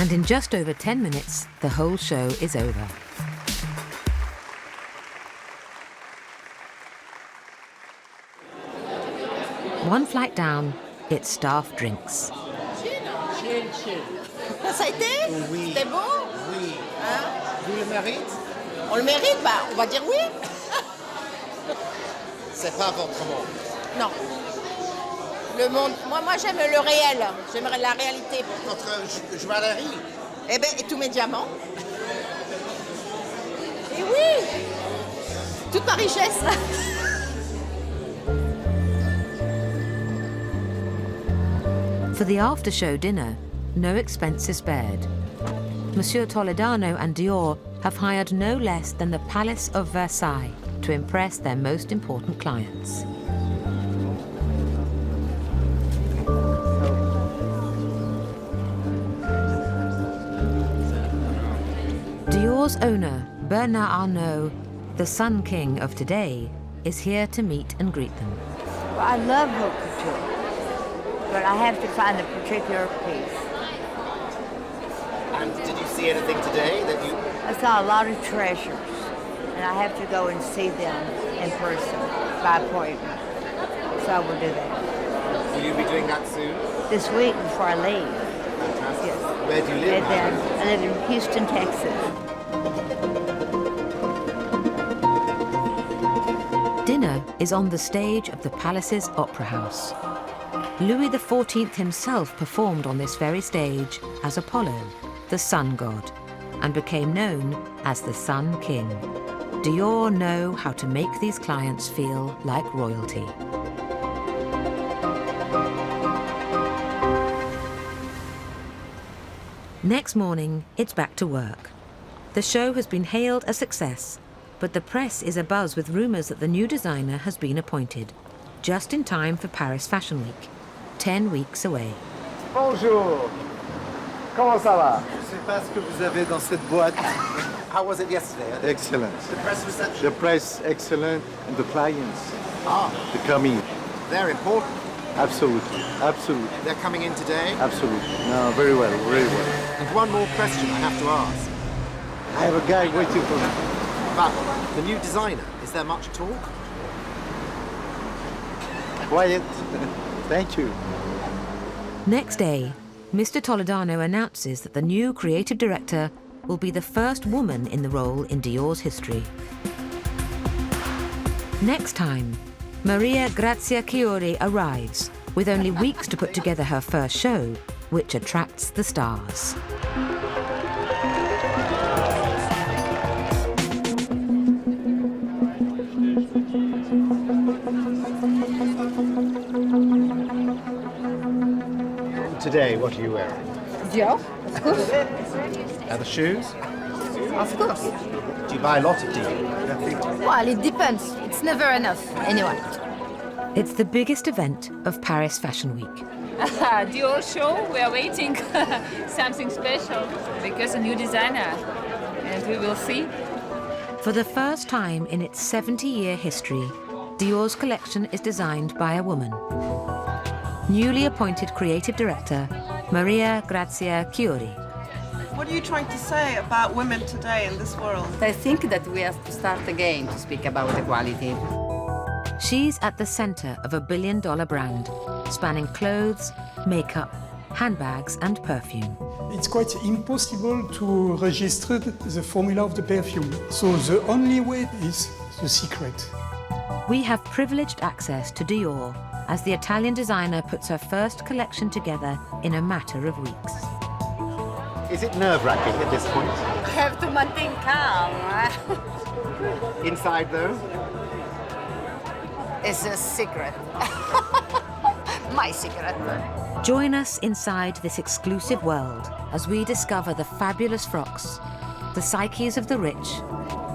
Speaker 1: And in just over 10 minutes, the whole show is over. One flight down, it's staff drinks.
Speaker 7: Ça a été?
Speaker 2: Oui.
Speaker 7: C'était beau?
Speaker 2: Oui.
Speaker 7: Hein?
Speaker 2: Vous le méritez?
Speaker 7: On le mérite? Bah, on va dire oui.
Speaker 2: C'est pas votre monde.
Speaker 7: Non. Le monde, moi j'aime le réel, j'aimerais la réalité.
Speaker 2: Votre joaillerie?
Speaker 7: Eh bien, et tous mes diamants. Et oui, toute ma richesse.
Speaker 1: For the after-show dinner, no expense is spared. Monsieur Toledano and Dior have hired no less than the Palace of Versailles to impress their most important clients. Dior's owner, Bernard Arnault, the Sun King of today, is here to meet and greet them.
Speaker 22: Well, I love haute couture, but I have to find a particular piece.
Speaker 2: And did you see anything today that you...
Speaker 22: I saw a lot of treasures, and I have to go and see them in person by appointment. So I will do that.
Speaker 2: Will you be doing that soon?
Speaker 22: This week before I leave.
Speaker 2: Fantastic.
Speaker 22: Yes.
Speaker 2: Where do you live?
Speaker 22: I live in Houston, Texas.
Speaker 1: Dinner is on the stage of the palace's opera house. Louis XIV himself performed on this very stage as Apollo, the sun god, and became known as the Sun King. Dior know how to make these clients feel like royalty. Next morning, it's back to work. The show has been hailed a success, but the press is abuzz with rumours that the new designer has been appointed, just in time for Paris Fashion Week, 10 weeks away.
Speaker 2: Bonjour. Comment ça va? Je ne sais pas ce que vous avez dans cette boîte. How was it yesterday?
Speaker 14: Excellent.
Speaker 2: The press reception?
Speaker 14: The press, excellent, and the clients. The coming.
Speaker 2: They're important.
Speaker 14: Absolutely, absolutely.
Speaker 2: They're coming in today?
Speaker 14: Absolutely. No, very well, very well.
Speaker 2: And one more question I have to ask.
Speaker 14: I have a guy waiting for me.
Speaker 2: about the new designer. Is there much talk?
Speaker 14: Quiet. Thank you.
Speaker 1: Next day, Mr. Toledano announces that the new creative director will be the first woman in the role in Dior's history. Next time, Maria Grazia Chiuri arrives, with only weeks to put together her first show, which attracts the stars.
Speaker 2: Today, what are you wearing?
Speaker 7: Dior, of course.
Speaker 2: The shoes?
Speaker 7: Of course.
Speaker 2: Do you buy a lot of Dior?
Speaker 7: Well, it depends. It's never enough, anyway.
Speaker 1: It's the biggest event of Paris Fashion Week.
Speaker 8: Dior show, we are waiting something special because a new designer, and we will see.
Speaker 1: For the first time in its 70-year history, Dior's collection is designed by a woman. Newly appointed creative director, Maria Grazia Chiuri.
Speaker 15: What are you trying to say about women today in this world?
Speaker 11: I think that we have to start again to speak about equality.
Speaker 1: She's at the center of a billion-dollar brand, spanning clothes, makeup, handbags, and perfume.
Speaker 23: It's quite impossible to register the formula of the perfume. So the only way is the secret.
Speaker 1: We have privileged access to Dior as the Italian designer puts her first collection together in a matter of weeks.
Speaker 2: Is it nerve-wracking at this point?
Speaker 11: I have to maintain calm.
Speaker 2: Inside, though?
Speaker 11: It's a secret. My secret.
Speaker 1: Join us inside this exclusive world as we discover the fabulous frocks, the psyches of the rich,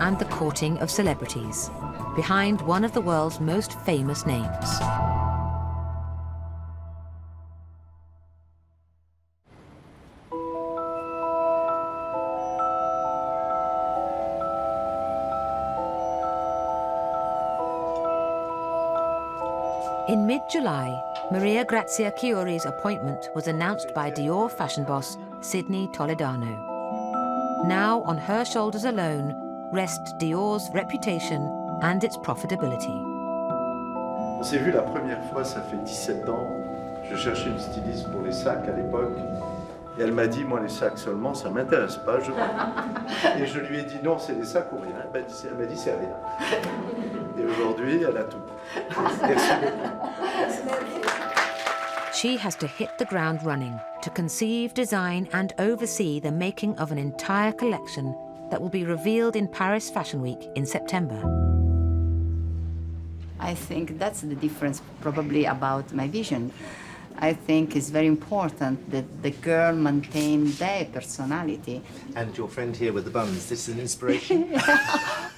Speaker 1: and the courting of celebrities behind one of the world's most famous names. In mid-July, Maria Grazia Chiuri's appointment was announced by Dior fashion boss Sidney Toledano. Now, on her shoulders alone, rest Dior's reputation and its profitability.
Speaker 14: On s'est vu la première fois, ça fait 17 ans. Je cherchais une styliste pour les sacs à l'époque. Et elle m'a dit, moi, les sacs seulement, ça m'intéresse pas. Et je lui ai dit, non, c'est des sacs ou rien. Elle m'a dit, c'est rien. Et aujourd'hui, elle a tout. Merci beaucoup.
Speaker 1: She has to hit the ground running to conceive, design, and oversee the making of an entire collection that will be revealed in Paris Fashion Week in September.
Speaker 11: I think that's the difference probably about my vision. I think it's very important that the girl maintain their personality.
Speaker 2: And your friend here with the buns, this is an inspiration?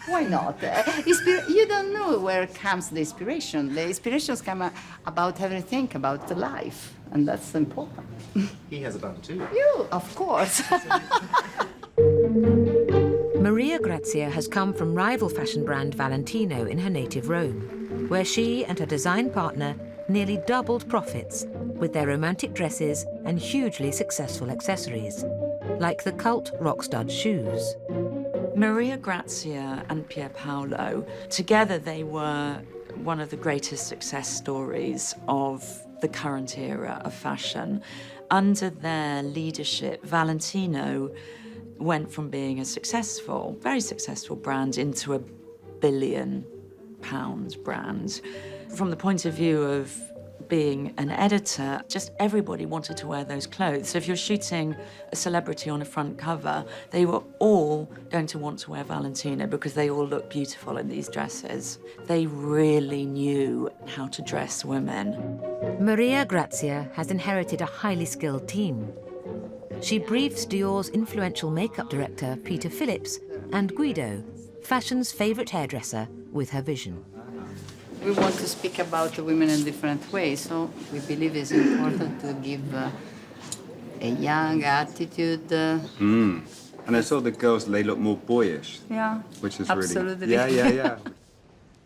Speaker 11: Why not? You don't know where comes the inspiration. The inspirations come about everything, about the life, and that's important.
Speaker 2: He has a bun too.
Speaker 11: You, of course.
Speaker 1: Maria Grazia has come from rival fashion brand Valentino in her native Rome, where she and her design partner nearly doubled profits with their romantic dresses and hugely successful accessories, like the cult rock stud shoes.
Speaker 3: Maria Grazia and Pier Paolo, together they were one of the greatest success stories of the current era of fashion. Under their leadership, Valentino went from being a successful, very successful brand into a £1 billion brand. From the point of view of being an editor, just everybody wanted to wear those clothes. So if you're shooting a celebrity on a front cover, they were all going to want to wear Valentino because they all look beautiful in these dresses. They really knew how to dress women.
Speaker 1: Maria Grazia has inherited a highly skilled team. She briefs Dior's influential makeup director, Peter Phillips, and Guido, fashion's favourite hairdresser, with her vision.
Speaker 11: We want to speak about women in different ways, so we believe it's important to give a young attitude.
Speaker 24: And I saw the girls, they look more boyish.
Speaker 11: Yeah,
Speaker 24: which is
Speaker 11: absolutely.
Speaker 24: Really... Yeah.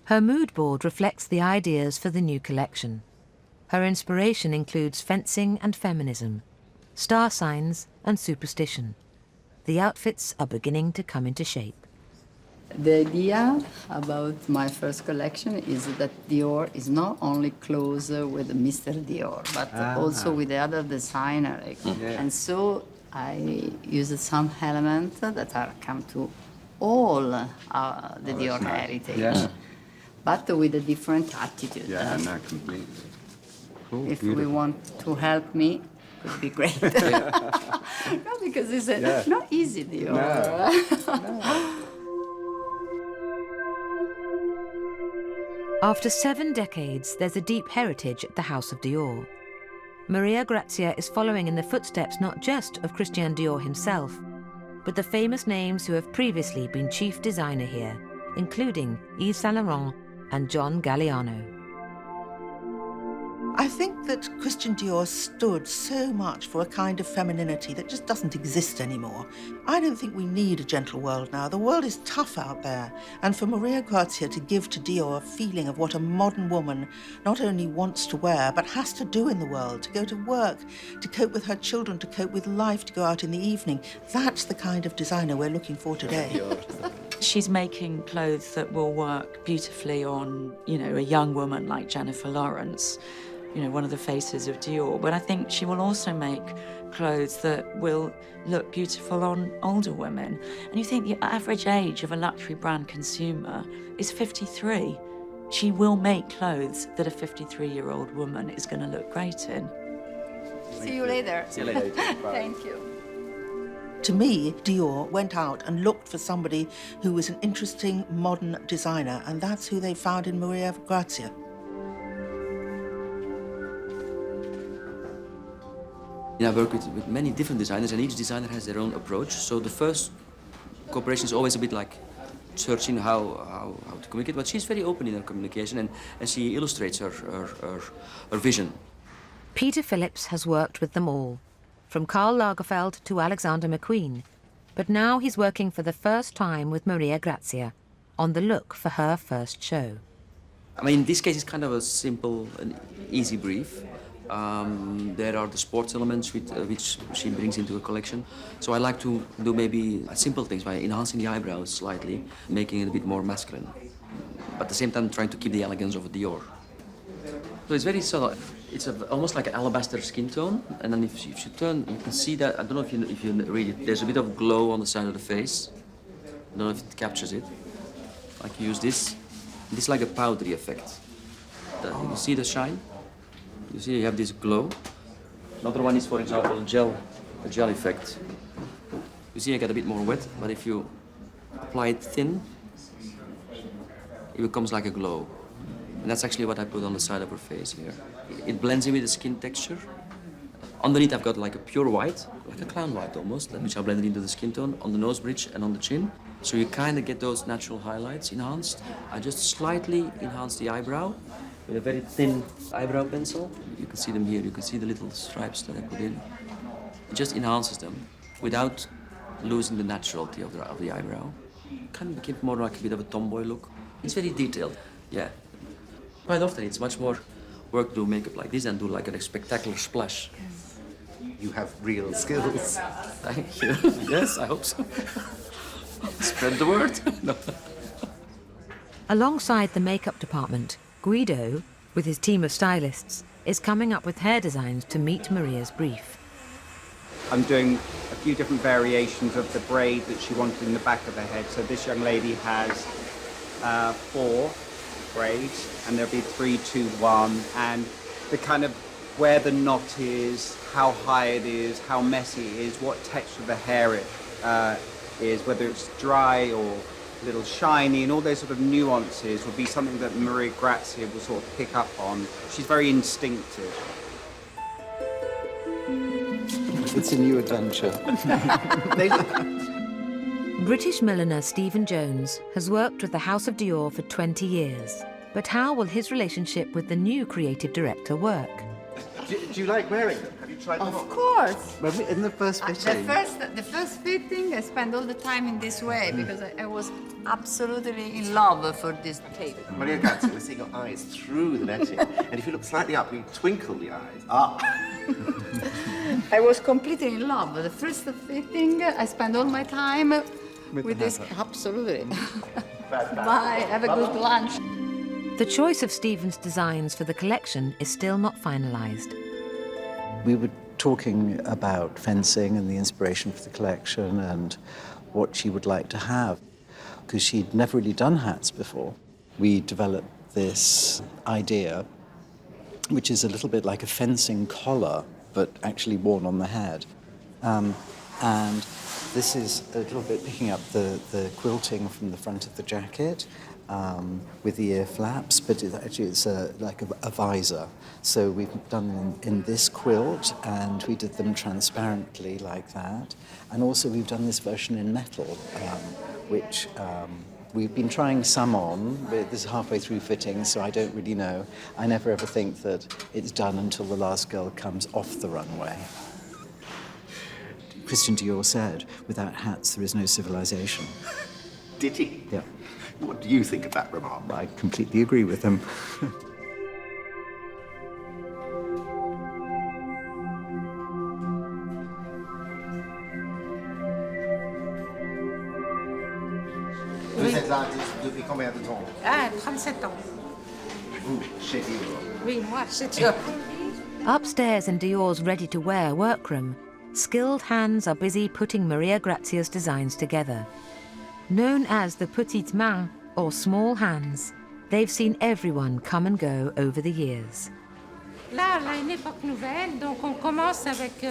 Speaker 1: Her mood board reflects the ideas for the new collection. Her inspiration includes fencing and feminism, star signs and superstition. The outfits are beginning to come into shape.
Speaker 11: The idea about my first collection is that Dior is not only close with Mr. Dior, but also with the other designer. And so I used some elements that are come to all the Dior heritage, but with a different attitude.
Speaker 24: Yeah, no, completely. Cool,
Speaker 11: if
Speaker 24: beautiful.
Speaker 11: we want to help me, it would be great. No, because it's not easy, Dior.
Speaker 24: No.
Speaker 1: After 7 decades, there's a deep heritage at the House of Dior. Maria Grazia is following in the footsteps not just of Christian Dior himself, but the famous names who have previously been chief designer here, including Yves Saint Laurent and John Galliano.
Speaker 6: I think that Christian Dior stood so much for a kind of femininity that just doesn't exist anymore. I don't think we need a gentle world now. The world is tough out there. And for Maria Grazia to give to Dior a feeling of what a modern woman not only wants to wear, but has to do in the world, to go to work, to cope with her children, to cope with life, to go out in the evening, that's the kind of designer we're looking for today.
Speaker 3: She's making clothes that will work beautifully on, a young woman like Jennifer Lawrence, one of the faces of Dior. But I think she will also make clothes that will look beautiful on older women. And you think the average age of a luxury brand consumer is 53. She will make clothes that a 53-year-old woman is going to look great in.
Speaker 11: See you later.
Speaker 2: See you later. Bye.
Speaker 11: Thank you.
Speaker 6: To me, Dior went out and looked for somebody who was an interesting modern designer, and that's who they found in Maria Grazia.
Speaker 12: I work with many different designers, and each designer has their own approach. So the first cooperation is always a bit like searching how to communicate, but she's very open in her communication, and she illustrates her vision.
Speaker 1: Peter Phillips has worked with them all, from Karl Lagerfeld to Alexander McQueen, but now he's working for the first time with Maria Grazia on the look for her first show.
Speaker 12: I mean, in this case, it's kind of a simple and easy brief. There are the sports elements which she brings into a collection. So I like to do maybe simple things by enhancing the eyebrows slightly, making it a bit more masculine. But at the same time, trying to keep the elegance of Dior. So it's very subtle. It's almost like an alabaster skin tone. And then if you turn, you can see that, I don't know if you read it, there's a bit of glow on the side of the face. I don't know if it captures it. Like you use this. This is like a powdery effect. You see the shine? You see you have this glow. Another one is, for example, a gel effect. You see I get a bit more wet, but if you apply it thin, it becomes like a glow. And that's actually what I put on the side of her face here. It blends in with the skin texture. Underneath I've got like a pure white, like a clown white almost, which I blended into the skin tone on the nose bridge and on the chin. So you kind of get those natural highlights enhanced. I just slightly enhance the eyebrow with a very thin eyebrow pencil. You can see them here, you can see the little stripes that I put in. It just enhances them without losing the naturality of the eyebrow. Kind of give more like a bit of a tomboy look. It's very detailed, yeah. Quite often it's much more work to do makeup like this and do like a spectacular splash.
Speaker 2: You have real skills.
Speaker 12: Thank you. Yes, I hope so. Spread the word. No.
Speaker 1: Alongside the makeup department, Guido, with his team of stylists, is coming up with hair designs to meet Maria's brief.
Speaker 13: I'm doing a few different variations of the braid that she wanted in the back of her head. So this young lady has 4 braids, and there'll be 3, 2, 1, and the kind of where the knot is, how high it is, how messy it is, what texture of the hair it is, whether it's dry or a little shiny, and all those sort of nuances would be something that Maria Grazia will sort of pick up on. She's very instinctive.
Speaker 2: It's a new adventure.
Speaker 1: British milliner Stephen Jones has worked with the House of Dior for 20 years. But how will his relationship with the new creative director work?
Speaker 2: Do you like wearing them? Have you tried them on?
Speaker 11: Of course.
Speaker 2: In the first fitting?
Speaker 11: The first fitting, I spent all the time in this way because I was absolutely in love for this tape.
Speaker 2: Maria Grazia, we're seeing your eyes through the netting. And if you look slightly up, you twinkle the eyes. Ah!
Speaker 11: I was completely in love. The first fitting, I spent all my time With this, absolutely. Bye, have a good lunch.
Speaker 1: The choice of Stephen's designs for the collection is still not finalised.
Speaker 16: We were talking about fencing and the inspiration for the collection and what she would like to have, because she'd never really done hats before. We developed this idea, which is a little bit like a fencing collar, but actually worn on the head. And this is a little bit picking up the quilting from the front of the jacket with the ear flaps, but it's like a visor. So we've done them in this quilt, and we did them transparently like that. And also we've done this version in metal, which we've been trying some on, but this is halfway through fitting, so I don't really know. I never ever think that it's done until the last girl comes off the runway. Christian Dior said, without hats there is no civilization.
Speaker 2: Did he?
Speaker 16: Yeah.
Speaker 2: What do you think of that remark?
Speaker 16: I completely agree with him.
Speaker 2: Vous êtes là depuis combien de temps?
Speaker 7: Ah, 37 ans.
Speaker 2: Vous, chez Dior?
Speaker 7: Oui, moi, chez Dior.
Speaker 1: Upstairs in Dior's ready-to-wear workroom, skilled hands are busy putting Maria Grazia's designs together. Known as the petites mains, or small hands, they've seen everyone come and go over the years.
Speaker 7: Là, on a une époque nouvelle, donc on commence avec...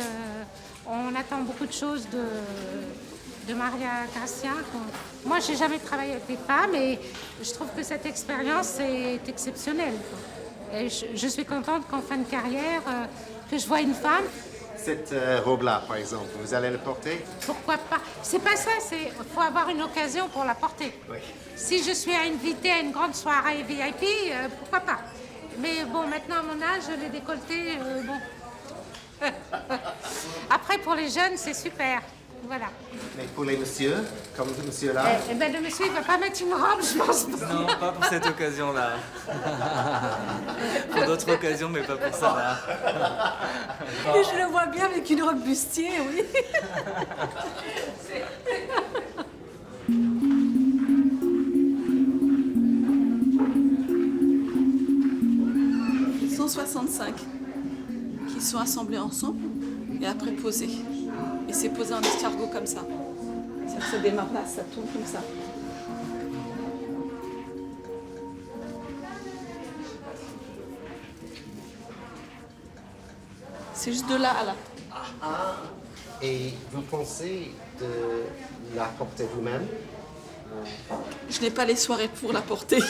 Speaker 7: on attend beaucoup de choses de Maria Grazia. Moi, j'ai jamais travaillé avec des femmes et je trouve que cette expérience est exceptionnelle. Et je suis contente qu'en fin de carrière, que je vois une femme.
Speaker 2: Cette robe-là, par exemple, vous allez le porter?
Speaker 7: Pourquoi pas? C'est pas ça, il faut avoir une occasion pour la porter.
Speaker 2: Oui.
Speaker 7: Si je suis invitée à une grande soirée VIP, pourquoi pas? Mais bon, maintenant à mon âge, les décolletés, bon. Après, pour les jeunes, c'est super. Voilà.
Speaker 2: Mais pour les messieurs, comme ce monsieur-là?
Speaker 7: Eh ben, le monsieur, il va pas mettre une robe, je pense.
Speaker 20: Non, pas pour cette occasion-là. Pour d'autres occasions, mais pas pour ça.
Speaker 10: Et je le vois bien avec une robe bustier, oui.
Speaker 17: Ils sont 65 qui sont assemblés ensemble et après posés. Et c'est posé en escargot comme ça. Ça démarre là, ça tourne comme ça. C'est juste de là à là.
Speaker 2: Ah, et vous pensez de la porter vous-même?
Speaker 17: Je n'ai pas les soirées pour la porter.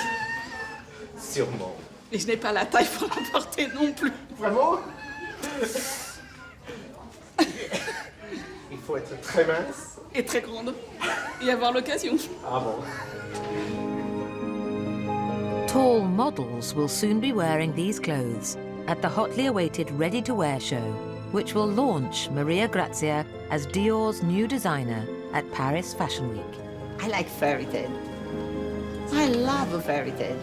Speaker 2: Sûrement.
Speaker 17: Et je n'ai pas la taille pour la porter non plus.
Speaker 2: Vraiment? Il faut être très mince.
Speaker 17: Et très grande. Et avoir l'occasion.
Speaker 2: Ah bon.
Speaker 1: Tall models will soon be wearing these clothes at the hotly awaited ready-to-wear show, which will launch Maria Grazia as Dior's new designer at Paris Fashion Week.
Speaker 11: I like fairy tale. I love a fairy tale.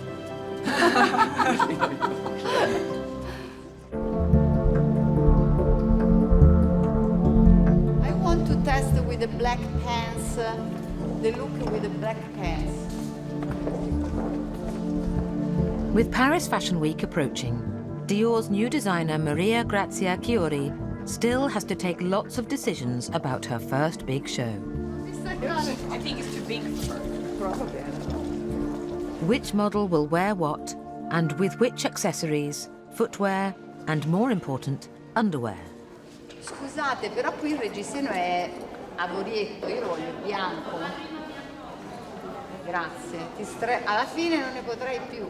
Speaker 11: I want to test with the black pants, the look with the black pants.
Speaker 1: With Paris Fashion Week approaching, Dior's new designer Maria Grazia Chiuri still has to take lots of decisions about her first big show.
Speaker 7: I think it's too big for her.
Speaker 11: Probably.
Speaker 1: Which model will wear what, and with which accessories, footwear, and more important, underwear.
Speaker 11: Scusate, però qui il reggiseno è avorietto, io lo voglio bianco. Grazie. Alla fine non ne potrei più.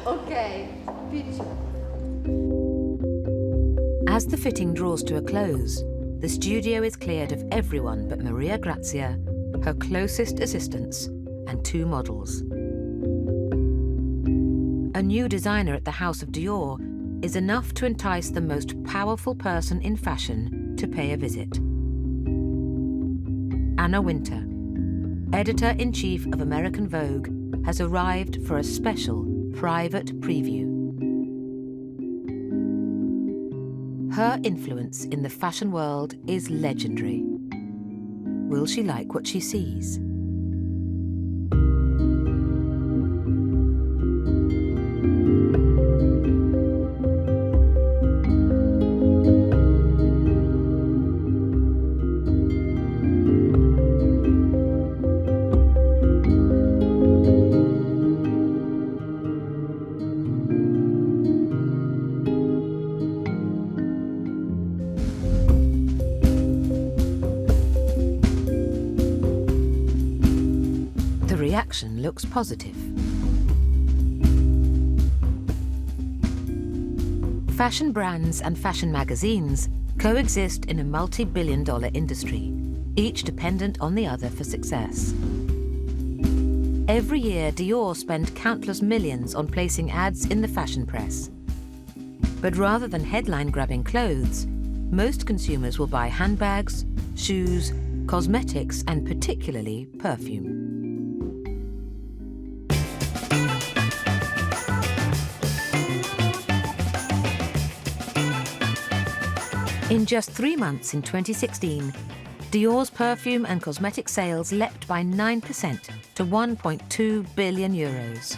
Speaker 11: Ok, picture.
Speaker 1: As the fitting draws to a close, the studio is cleared of everyone but Maria Grazia, her closest assistants, and 2 models. A new designer at the House of Dior is enough to entice the most powerful person in fashion to pay a visit. Anna Wintour, editor-in-chief of American Vogue, has arrived for a special private preview. Her influence in the fashion world is legendary. Will she like what she sees? The reaction looks positive. Fashion brands and fashion magazines coexist in a multi-billion-dollar industry, each dependent on the other for success. Every year, Dior spend countless millions on placing ads in the fashion press. But rather than headline-grabbing clothes, most consumers will buy handbags, shoes, cosmetics, and particularly perfume. In just 3 months in 2016, Dior's perfume and cosmetic sales leapt by 9% to 1.2 billion euros.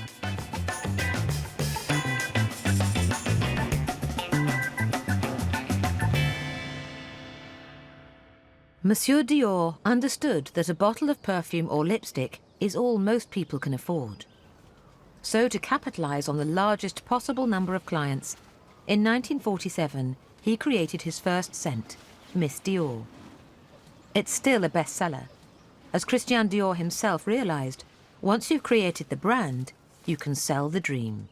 Speaker 1: Monsieur Dior understood that a bottle of perfume or lipstick is all most people can afford. So to capitalize on the largest possible number of clients, in 1947, he created his first scent, Miss Dior. It's still a bestseller. As Christian Dior himself realized, once you've created the brand, you can sell the dream.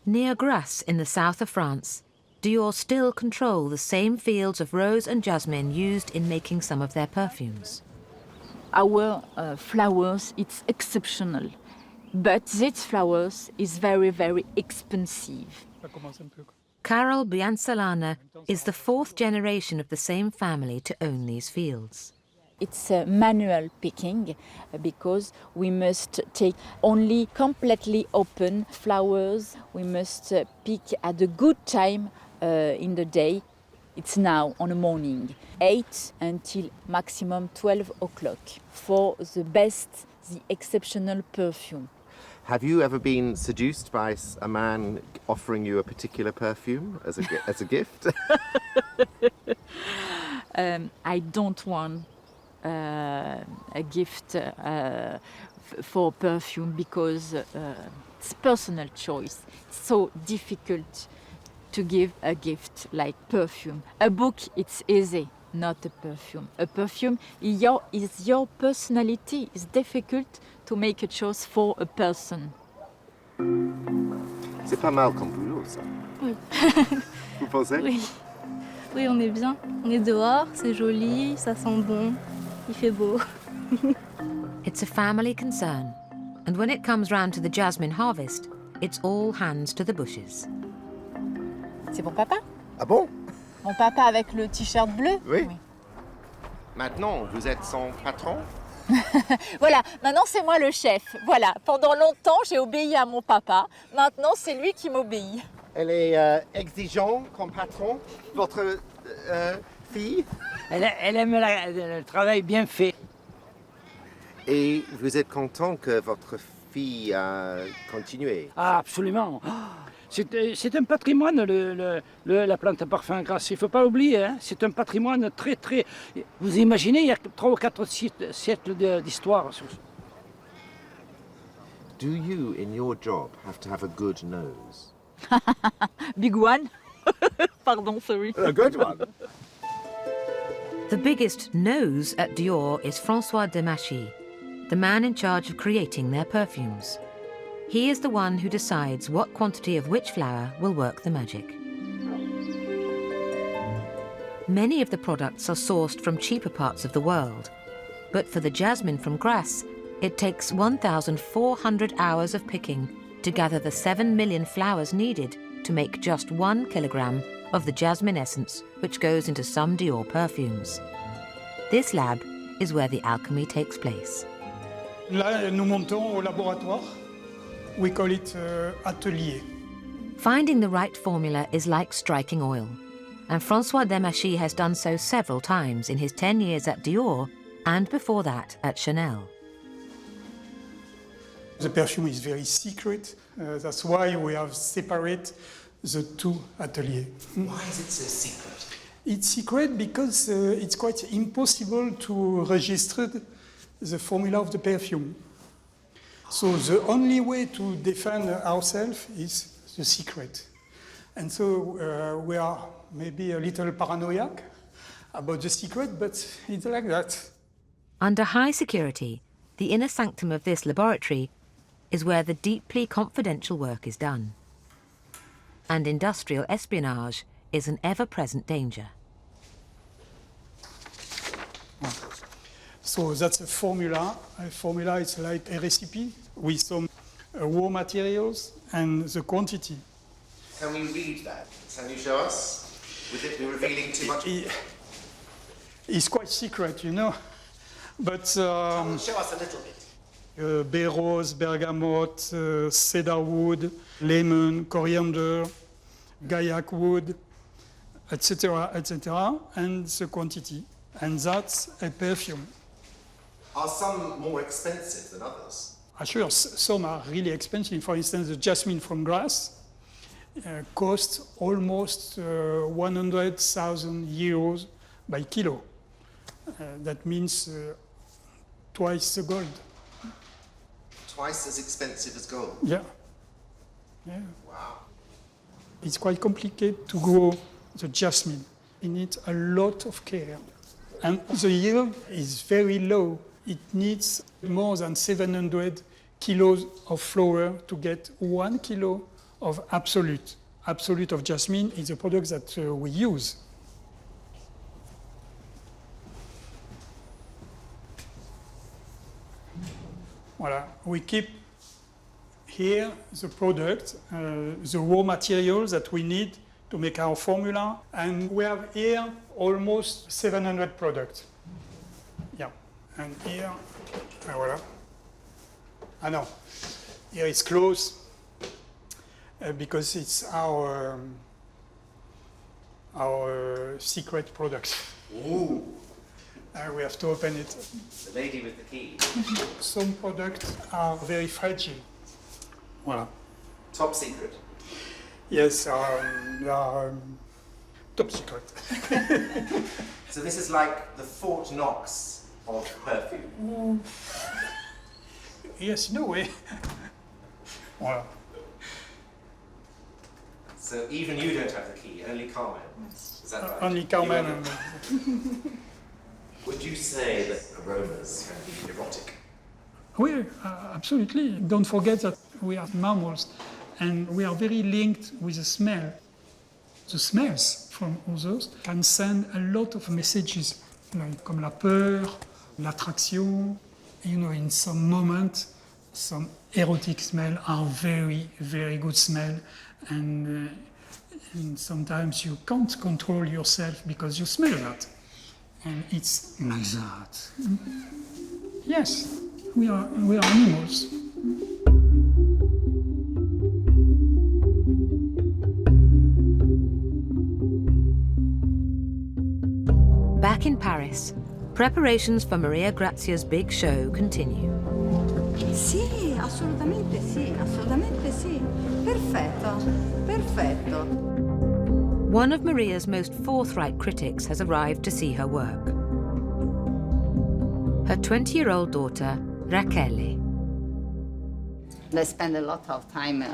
Speaker 1: Near Grasse in the south of France, Dior still control the same fields of rose and jasmine used in making some of their perfumes.
Speaker 5: Our flowers, it's exceptional, but these flowers is very, very expensive.
Speaker 1: Carol Biancalana is the 4th generation of the same family to own these fields.
Speaker 5: It's manual picking because we must take only completely open flowers. We must pick at a good time in the day. It's now on the morning, 8 until maximum 12 o'clock for the best, the exceptional perfume.
Speaker 2: Have you ever been seduced by a man offering you a particular perfume as a gift?
Speaker 5: I don't want a gift for perfume because it's personal choice. It's so difficult to give a gift like perfume. A book, it's easy, not a perfume. A perfume is your personality. It's difficult to make a choice for a person.
Speaker 2: C'est pas mal comme boulot, ça.
Speaker 9: Oui.
Speaker 2: Vous pensez?
Speaker 9: Oui. Oui, on est bien. On est dehors, c'est joli, ça sent bon, il fait beau.
Speaker 1: It's a family concern, and when it comes round to the jasmine harvest, it's all hands to the bushes.
Speaker 18: C'est mon papa.
Speaker 2: Ah bon?
Speaker 18: Mon papa avec le t-shirt bleu.
Speaker 2: Oui. Maintenant, vous êtes son patron?
Speaker 18: Voilà, maintenant c'est moi le chef. Voilà, pendant longtemps j'ai obéi à mon papa. Maintenant c'est lui qui m'obéit.
Speaker 2: Elle est exigeante comme patron, votre fille?
Speaker 21: Elle aime le travail bien fait.
Speaker 2: Et vous êtes content que votre fille a continué?
Speaker 21: Ah, absolument. C'est un patrimoine, la plante à parfum Grasse. Il ne faut pas l'oublier, hein. C'est un patrimoine très, très... Vous imaginez, il y a 3 ou 4 siècles d'histoire.
Speaker 2: Do you, in your job, have to have a good nose?
Speaker 18: Big one? Pardon, sorry.
Speaker 2: A good one.
Speaker 1: The biggest nose at Dior is François Demachy, the man in charge of creating their perfumes. He is the one who decides what quantity of which flower will work the magic. Many of the products are sourced from cheaper parts of the world, but for the jasmine from Grasse, it takes 1,400 hours of picking to gather the 7 million flowers needed to make just 1 kilogram of the jasmine essence which goes into some Dior perfumes. This lab is where the alchemy takes place.
Speaker 23: Là, nous montons au laboratoire. We call it atelier.
Speaker 1: Finding the right formula is like striking oil. and François Demachy has done so several times in his 10 years at Dior and before that at Chanel.
Speaker 23: The perfume is very secret. That's why we have separate the two ateliers.
Speaker 2: Why is it so secret?
Speaker 23: It's secret because it's quite impossible to register the formula of the perfume. So the only way to defend ourselves is the secret. And so we are maybe a little paranoid about the secret, but it's like that.
Speaker 1: Under high security, the inner sanctum of this laboratory is where the deeply confidential work is done. And industrial espionage is an ever-present danger.
Speaker 23: So that's a formula. A formula is like a recipe with some raw materials and the quantity.
Speaker 2: Can we read that? Can you show us? Would it be revealing too much?
Speaker 23: It's quite secret, you know. But
Speaker 2: show us a little bit.
Speaker 23: Bay rose, bergamot, cedar wood, lemon, coriander, gaiac wood, etc., etc., and the quantity. And that's a perfume.
Speaker 2: Are some more expensive than others?
Speaker 23: Sure, some are really expensive. For instance, the jasmine from Grasse costs almost 100,000 euros by kilo. That means twice the gold.
Speaker 2: Twice as expensive as gold?
Speaker 23: Yeah. Yeah.
Speaker 2: Wow.
Speaker 23: It's quite complicated to grow the jasmine. It needs a lot of care. And the yield is very low. It needs more than 700 kilos of flower to get 1 kilo of absolute. Absolute of jasmine is a product that we use. Voilà. We keep here the product, the raw materials that we need to make our formula, and we have here almost 700 products. Yeah, and here, voilà. Ah no, here it's closed because it's our secret product.
Speaker 2: Ooh.
Speaker 23: We have to open it.
Speaker 2: The lady with the key.
Speaker 23: Some products are very fragile. Voilà.
Speaker 2: Top secret.
Speaker 23: Yes, they are top secret.
Speaker 2: So this is like the Fort Knox of perfume.
Speaker 23: Yes, in a way. Voilà.
Speaker 2: So even you don't have the key, only Carmen. Is that right?
Speaker 23: Only Carmen.
Speaker 2: Would you say that aromas can be erotic?
Speaker 23: Oui, absolutely. Don't forget that we are mammals and we are very linked with the smell. The smells from others can send a lot of messages, like comme la peur, l'attraction. You know, in some moment, some erotic smell are very, very good smell, and sometimes you can't control yourself because you smell that. And it's like that. Yes, we are animals.
Speaker 1: Back in Paris, preparations for Maria Grazia's big show continue.
Speaker 11: Sì, assolutamente sì, assolutamente sì. Perfetto, perfetto.
Speaker 1: One of Maria's most forthright critics has arrived to see her work. Her 20-year-old daughter, Rachele.
Speaker 11: I spend a lot of time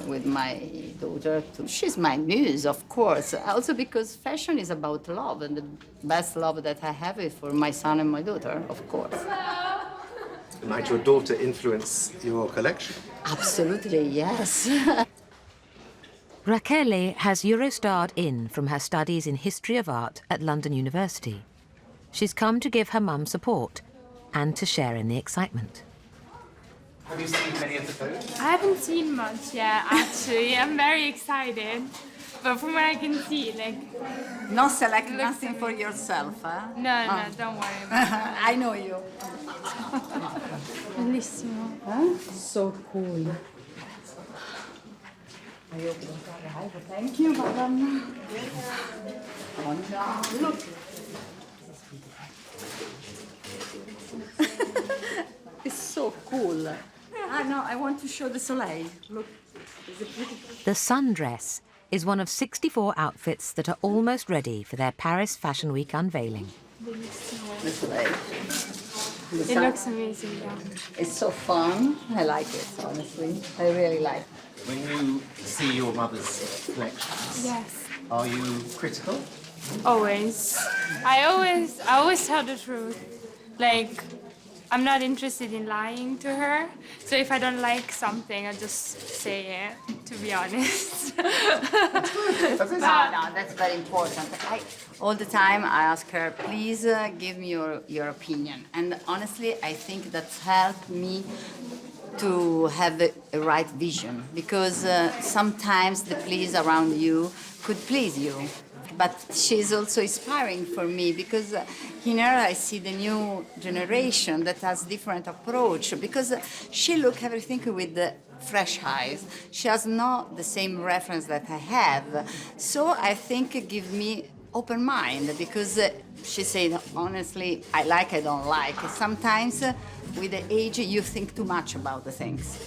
Speaker 11: with my daughter. She's my muse, of course. Also because fashion is about love, and the best love that I have is for my son and my daughter, of course.
Speaker 2: Might your daughter influence your collection?
Speaker 11: Absolutely, yes.
Speaker 1: Rachele has Eurostarred in from her studies in history of art at London University. She's come to give her mum support and to share in the excitement.
Speaker 2: Have you seen many of the photos?
Speaker 4: I haven't seen much yet, actually. I'm very excited. But from what I can see, like...
Speaker 11: Not select nothing for yourself, huh?
Speaker 4: No, don't worry about that.
Speaker 11: I know you.
Speaker 4: Bellissimo.
Speaker 11: Huh? So cool. Thank you, madam. Look. It's so cool. No, I want to show the soleil. Look, it's a beautiful.
Speaker 1: The sundress is one of 64 outfits that are almost ready for their Paris Fashion Week unveiling.
Speaker 11: The soleil.
Speaker 4: It looks amazing, yeah.
Speaker 11: It's so fun. I like it, honestly. I really like it.
Speaker 2: When you see your mother's collections,
Speaker 4: Yes.
Speaker 2: are you critical?
Speaker 4: Always. I always tell the truth. Like, I'm not interested in lying to her. So if I don't like something, I just say it, to be honest.
Speaker 11: No, that's very important. All the time I ask her, please give me your opinion. And honestly, I think that's helped me to have a right vision, because sometimes the please around you could please you. But she's also inspiring for me, because in her I see the new generation that has different approach, because she look everything with the fresh eyes. She has not the same reference that I have. So I think it gives me open mind, because she said, honestly, I like, I don't like. Sometimes with the age you think too much about the things.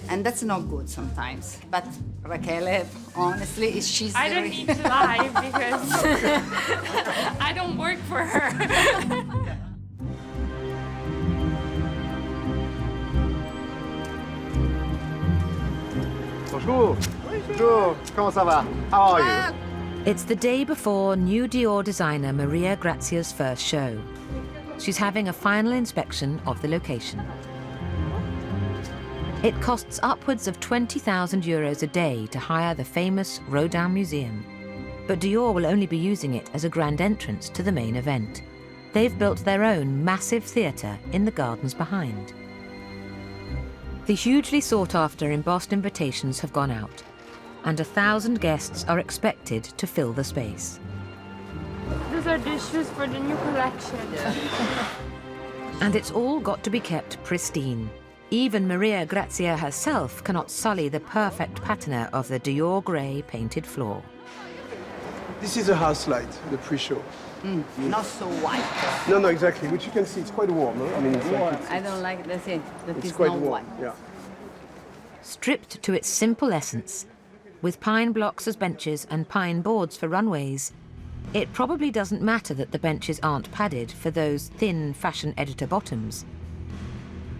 Speaker 11: And that's not good sometimes. But Rachele, honestly, she's
Speaker 4: I don't need to lie because I don't work for her.
Speaker 8: Bonjour. Bonjour. Comment ça va? How are you?
Speaker 1: It's the day before new Dior designer Maria Grazia's first show. She's having a final inspection of the location. It costs upwards of 20,000 euros a day to hire the famous Rodin Museum. But Dior will only be using it as a grand entrance to the main event. They've built their own massive theatre in the gardens behind. The hugely sought-after embossed invitations have gone out, and 1,000 guests are expected to fill the space.
Speaker 4: Those are the shoes for the new collection.
Speaker 1: And it's all got to be kept pristine. Even Maria Grazia herself cannot sully the perfect patina of the Dior grey painted floor.
Speaker 8: This is a house light, the pre-show.
Speaker 11: Not so white.
Speaker 8: No, exactly. Which you can see, it's quite warm. No? I mean, it's like
Speaker 11: I don't like, that's it. That
Speaker 8: it's
Speaker 11: is
Speaker 8: quite
Speaker 11: not
Speaker 8: warm.
Speaker 11: white.
Speaker 8: Yeah.
Speaker 1: Stripped to its simple essence, with pine blocks as benches and pine boards for runways, it probably doesn't matter that the benches aren't padded for those thin fashion editor bottoms.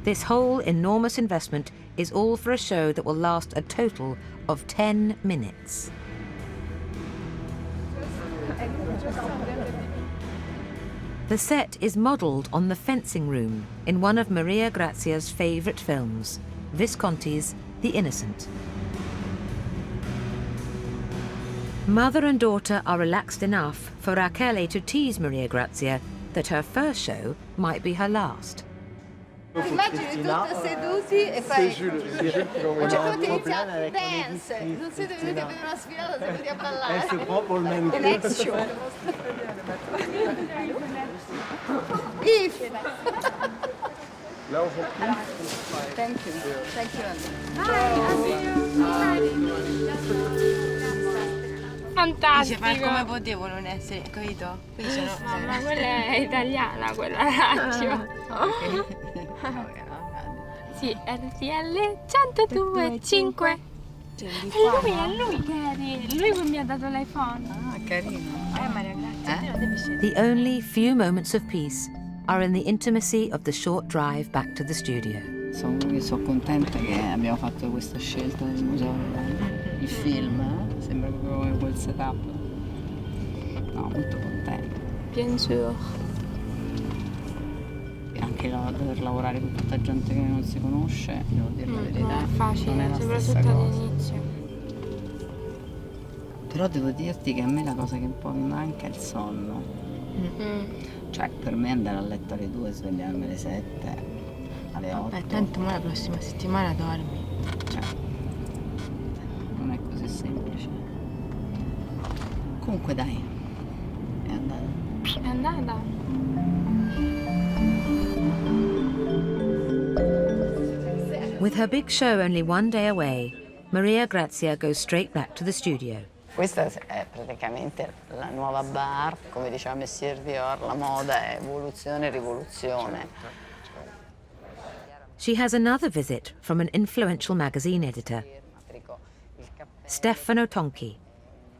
Speaker 1: This whole enormous investment is all for a show that will last a total of 10 minutes. The set is modelled on the fencing room in one of Maria Grazia's favourite films, Visconti's The Innocent. Mother and daughter are relaxed enough for Rachele to tease Maria Grazia that her first show might be her last.
Speaker 11: Immagini tutti seduti e fai... A cioè come ti inizia dance, non siete venuti a vedere una sfilata, siete venuti a ballare. È proprio il next show. If. Thank you. Thank you.
Speaker 4: Fantastico.
Speaker 15: Dice, ma come potevo non essere, capito? Qui sono...
Speaker 4: Mamma, quella è italiana, quella radio. Sì, RTL 102.5. È lui che mi ha dato l'iPhone.
Speaker 11: Ah, carino.
Speaker 15: Maria Grazia.
Speaker 1: The only few moments of peace are in the intimacy of the short drive back to the studio.
Speaker 11: Sono contenta che abbiamo fatto questa scelta del museo, il film, sembra proprio quel setup. No, molto contenta.
Speaker 4: Bien sûr.
Speaker 11: Anche dover lavorare con tutta gente che non si conosce, devo dire la verità.
Speaker 4: Non è facile,
Speaker 11: non è la stessa
Speaker 4: soprattutto
Speaker 11: cosa.
Speaker 4: all'inizio.
Speaker 11: Però devo dirti che a me la cosa che un po' mi manca è il sonno. Cioè, per me andare a letto alle 2 e svegliarmi alle 7, alle 8.
Speaker 15: Tanto la prossima settimana dormi.
Speaker 11: Cioè, non è così semplice. Comunque dai, è andata.
Speaker 4: È andata.
Speaker 1: With her big show only one day away, Maria Grazia goes straight back to the studio.
Speaker 11: Questa è praticamente la nuova bar, come diceva Monsieur Dior, la moda è evoluzione e rivoluzione.
Speaker 1: She has another visit from an influential magazine editor. Stefano Tonchi,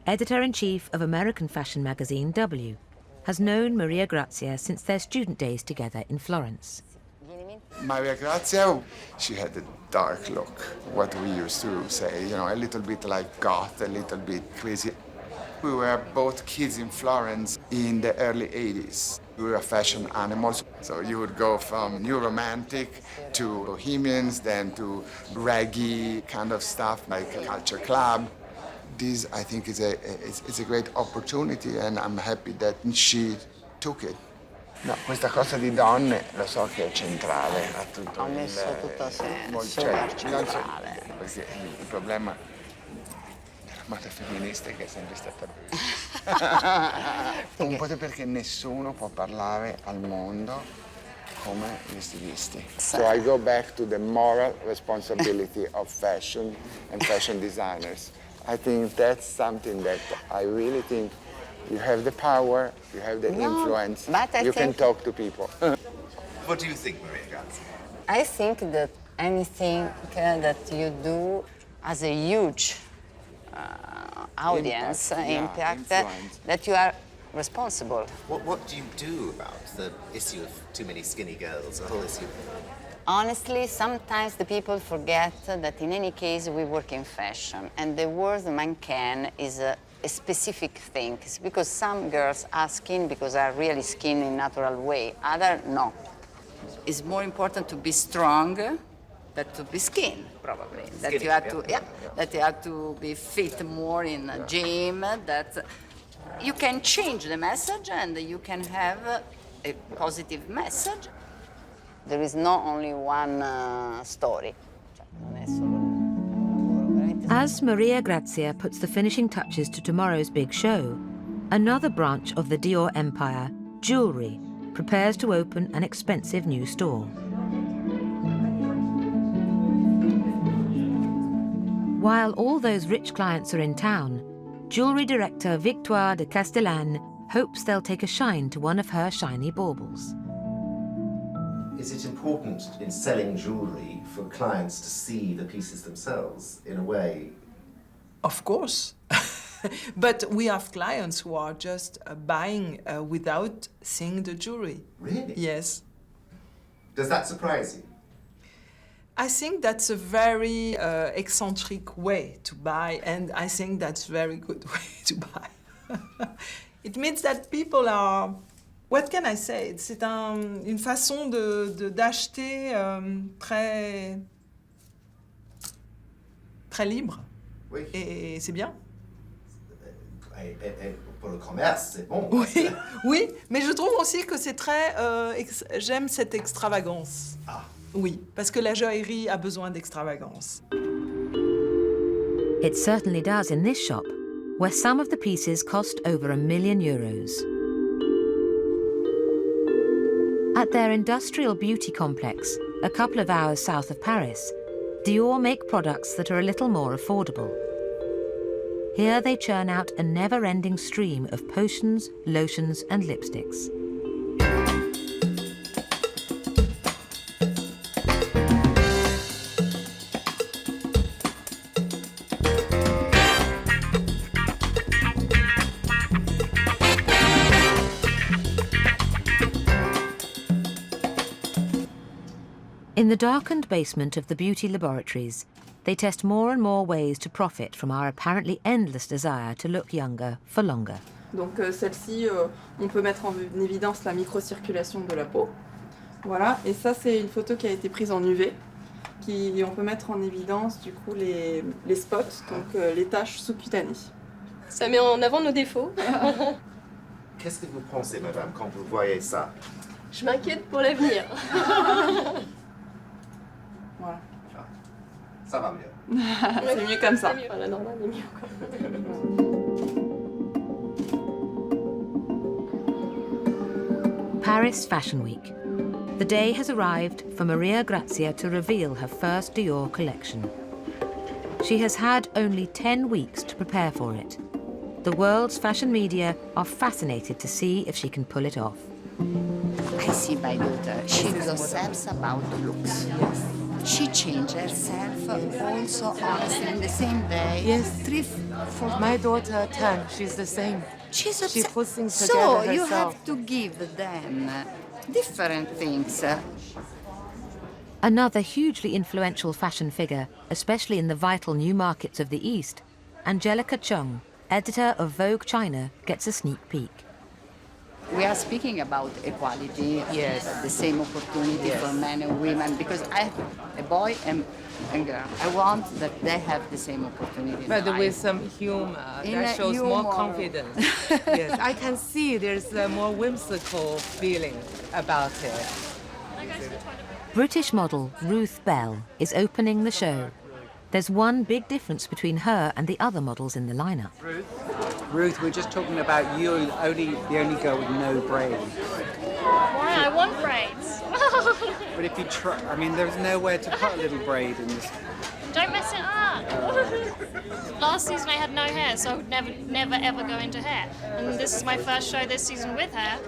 Speaker 1: editor-in-chief of American fashion magazine W, has known Maria Grazia since their student days together in Florence.
Speaker 14: Maria Grazia, she had a dark look, what we used to say, you know, a little bit like goth, a little bit crazy. We were both kids in Florence in the early 80s. We were fashion animals, so you would go from new romantic to bohemians, then to reggae kind of stuff like a culture club. This, I think, is a great opportunity, and I'm happy that she took it. No, questa cosa di donne lo so che è centrale a tutto.
Speaker 11: Ho messo tutto
Speaker 14: centrale. Perché il problema della moda femminista è che è sempre stata brutta. Un po' perché nessuno può parlare al mondo come gli stilisti. So I go back to the moral responsibility of fashion and fashion designers. I think that's something that I really think you have the power, you have the influence, you can talk to people.
Speaker 2: What do you think, Maria Grazia?
Speaker 11: I think that anything that you do has a huge audience impact that you are responsible.
Speaker 2: What do you do about the issue of too many skinny girls, the whole issue?
Speaker 11: Honestly, sometimes the people forget that in any case we work in fashion, and the word mannequin is a specific thing, because some girls are skin because are really skin in natural way, other no. It's more important to be strong than to be skin, probably. That you have to, that you have to be fit more in a gym. That you can change the message and you can have a positive message. There is not only one story.
Speaker 1: As Maria Grazia puts the finishing touches to tomorrow's big show, another branch of the Dior empire, jewellery, prepares to open an expensive new store. While all those rich clients are in town, jewellery director Victoire de Castellane hopes they'll take a shine to one of her shiny baubles.
Speaker 2: Is it important in selling jewellery for clients to see the pieces themselves in a way?
Speaker 19: Of course. But we have clients who are just buying without seeing the jewellery.
Speaker 2: Really?
Speaker 19: Yes.
Speaker 2: Does that surprise you?
Speaker 19: I think that's a very eccentric way to buy, and I think that's a very good way to buy. It means that people are... What can I say? C'est une façon d'acheter très libre.
Speaker 2: Oui.
Speaker 19: Et c'est bien.
Speaker 2: Et pour le commerce, c'est bon.
Speaker 19: Oui, oui, mais je trouve aussi que c'est très... j'aime cette extravagance.
Speaker 2: Ah.
Speaker 19: Oui, parce que la joaillerie a besoin d'extravagance.
Speaker 1: It certainly does in this shop, where some of the pieces cost over €1 million. At their industrial beauty complex, a couple of hours south of Paris, Dior make products that are a little more affordable. Here they churn out a never-ending stream of potions, lotions and lipsticks. In the darkened basement of the beauty laboratories, they test more and more ways to profit from our apparently endless desire to look younger for longer.
Speaker 22: Donc celle-ci, on peut mettre en évidence la microcirculation de la peau. Voilà, et ça c'est une photo qui a été prise en UV. On peut mettre en évidence du coup les spots, donc les taches sous-cutanées.
Speaker 9: Ça met en avant nos défauts.
Speaker 2: Qu'est-ce que vous pensez, madame, quand vous voyez ça?
Speaker 9: Je m'inquiète pour l'avenir.
Speaker 22: Voilà.
Speaker 2: Ça va mieux.
Speaker 22: C'est mieux comme ça.
Speaker 9: Mieux. La normale est mieux.
Speaker 1: Paris Fashion Week. The day has arrived for Maria Grazia to reveal her first Dior collection. She has had only 10 weeks to prepare for it. The world's fashion media are fascinated to see if she can pull it off.
Speaker 11: I see my daughter. She obsesses about the looks. She changed herself also honestly in the same day.
Speaker 3: Yes.
Speaker 11: 3, 4.
Speaker 3: My daughter 10, she's the same.
Speaker 11: She's
Speaker 3: She
Speaker 11: obsessed.
Speaker 3: puts things
Speaker 11: So
Speaker 3: together
Speaker 11: you
Speaker 3: herself.
Speaker 11: have to give them different things.
Speaker 1: Another hugely influential fashion figure, especially in the vital new markets of the East, Angelica Chung, editor of Vogue China, gets a sneak peek.
Speaker 11: We are speaking about equality, yes, the same opportunity for men and women, because I have a boy and a girl. I want that they have the same opportunity.
Speaker 3: But with some humor, that shows more confidence. Yes, I can see there's a more whimsical feeling about it.
Speaker 1: British model Ruth Bell is opening the show. There's one big difference between her and the other models in the lineup.
Speaker 13: Ruth, we're just talking about you, the only girl with no braids.
Speaker 4: Why? I want braids.
Speaker 13: But if you try, I mean, there's nowhere to put a little braid in this.
Speaker 4: Don't mess it up. Last season I had no hair, so I would never ever go into hair. And this is my first show this season with hair,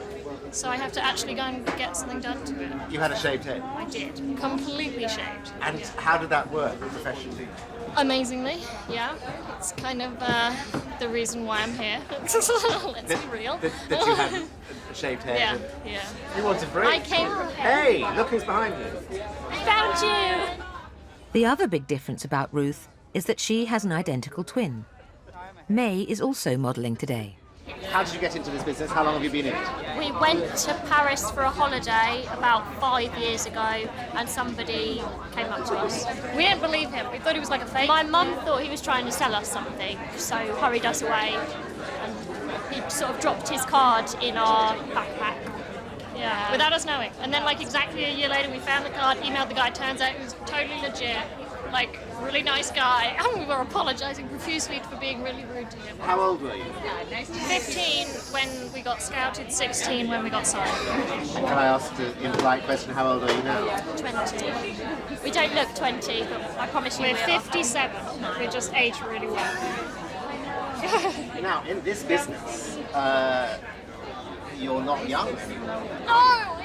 Speaker 4: so I have to actually go and get something done to it.
Speaker 2: You had a shaved head?
Speaker 4: I did, completely shaved.
Speaker 2: And how did that work professionally?
Speaker 4: Amazingly, yeah. It's kind of the reason why I'm here. Let's be real.
Speaker 2: That you had a shaved head?
Speaker 4: Yeah,
Speaker 2: and
Speaker 4: yeah.
Speaker 2: You wanted braids?
Speaker 4: I came prepared.
Speaker 2: Hey, look who's behind you.
Speaker 4: Found you!
Speaker 1: The other big difference about Ruth is that she has an identical twin. May is also modelling today.
Speaker 2: How did you get into this business? How long have you been in it?
Speaker 4: We went to Paris for a holiday about 5 years ago, and somebody came up to us. We didn't believe him. We thought he was like a fake. My mum thought he was trying to sell us something, so hurried us away. And he sort of dropped his card in our backpack. Yeah, without us knowing. And then, like, exactly a year later, we found the card, emailed the guy. Turns out he was totally legit, like, really nice guy. And we were apologising profusely for being really rude to him.
Speaker 2: How old were you?
Speaker 4: 15 when we got scouted, 16 when we got signed.
Speaker 2: And can I ask the impolite question, how old are you now?
Speaker 4: 20. We don't look 20, but I promise you we're 57. We just age really well.
Speaker 2: Now, in this business, you're not young anymore.
Speaker 4: No!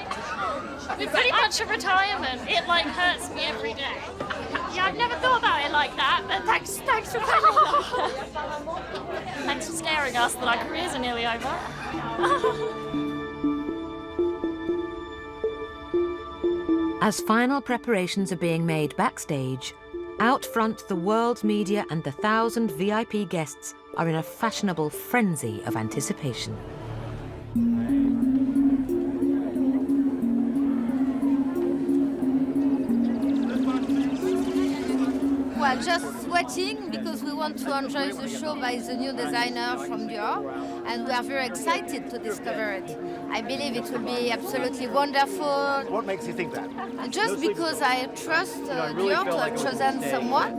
Speaker 4: We're pretty much a retirement. It like hurts me every day. Yeah, I've never thought about it like that, but thanks for telling me. Thanks for scaring us that our careers are nearly over.
Speaker 1: As final preparations are being made backstage, out front the world's media and the 1,000 VIP guests are in a fashionable frenzy of anticipation.
Speaker 6: Well, just waiting because we want to enjoy the show by the new designer from Dior, and we are very excited to discover it. I believe it will be absolutely wonderful.
Speaker 2: What makes you think that?
Speaker 6: Just because I trust Dior to have chosen someone.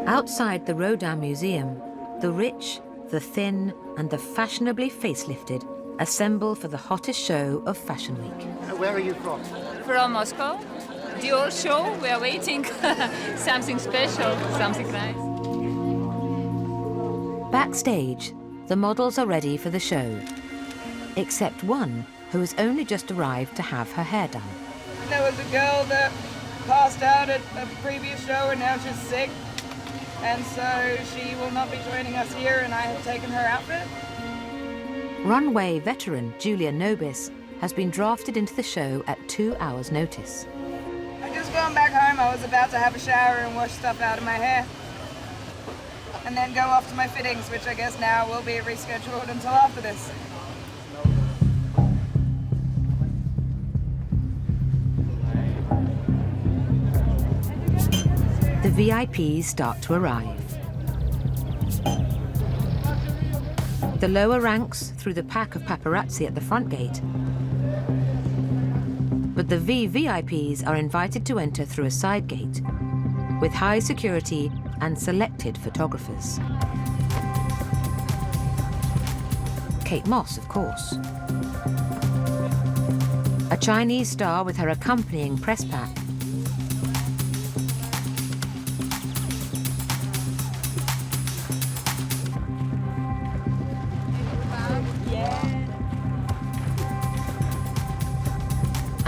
Speaker 1: Outside the Rodin Museum, the rich, the thin, and the fashionably facelifted assemble for the hottest show of Fashion Week.
Speaker 2: Where are you from?
Speaker 12: From Moscow. Dior show, we are waiting. Something special, something nice.
Speaker 1: Backstage, the models are ready for the show, except one who has only just arrived to have her hair done.
Speaker 10: There was a girl that passed out at a previous show and now she's sick. And so she will not be joining us here and I have taken her outfit.
Speaker 1: Runway veteran Julia Nobis has been drafted into the show at 2 hours' notice.
Speaker 10: I just gone back home. I was about to have a shower and wash stuff out of my hair. And then go off to my fittings, which I guess now will be rescheduled until after this.
Speaker 1: The VIPs start to arrive. The lower ranks through the pack of paparazzi at the front gate. But the VVIPs are invited to enter through a side gate with high security and selected photographers. Kate Moss, of course. A Chinese star with her accompanying press pack.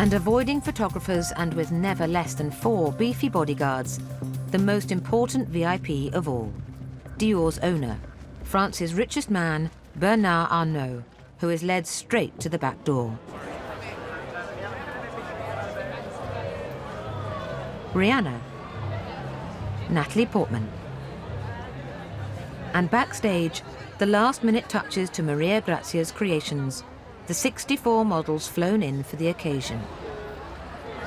Speaker 1: And avoiding photographers and with never less than 4 beefy bodyguards, the most important VIP of all, Dior's owner, France's richest man, Bernard Arnault, who is led straight to the back door. Rihanna, Natalie Portman. And backstage, the last-minute touches to Maria Grazia's creations, the 64 models flown in for the occasion.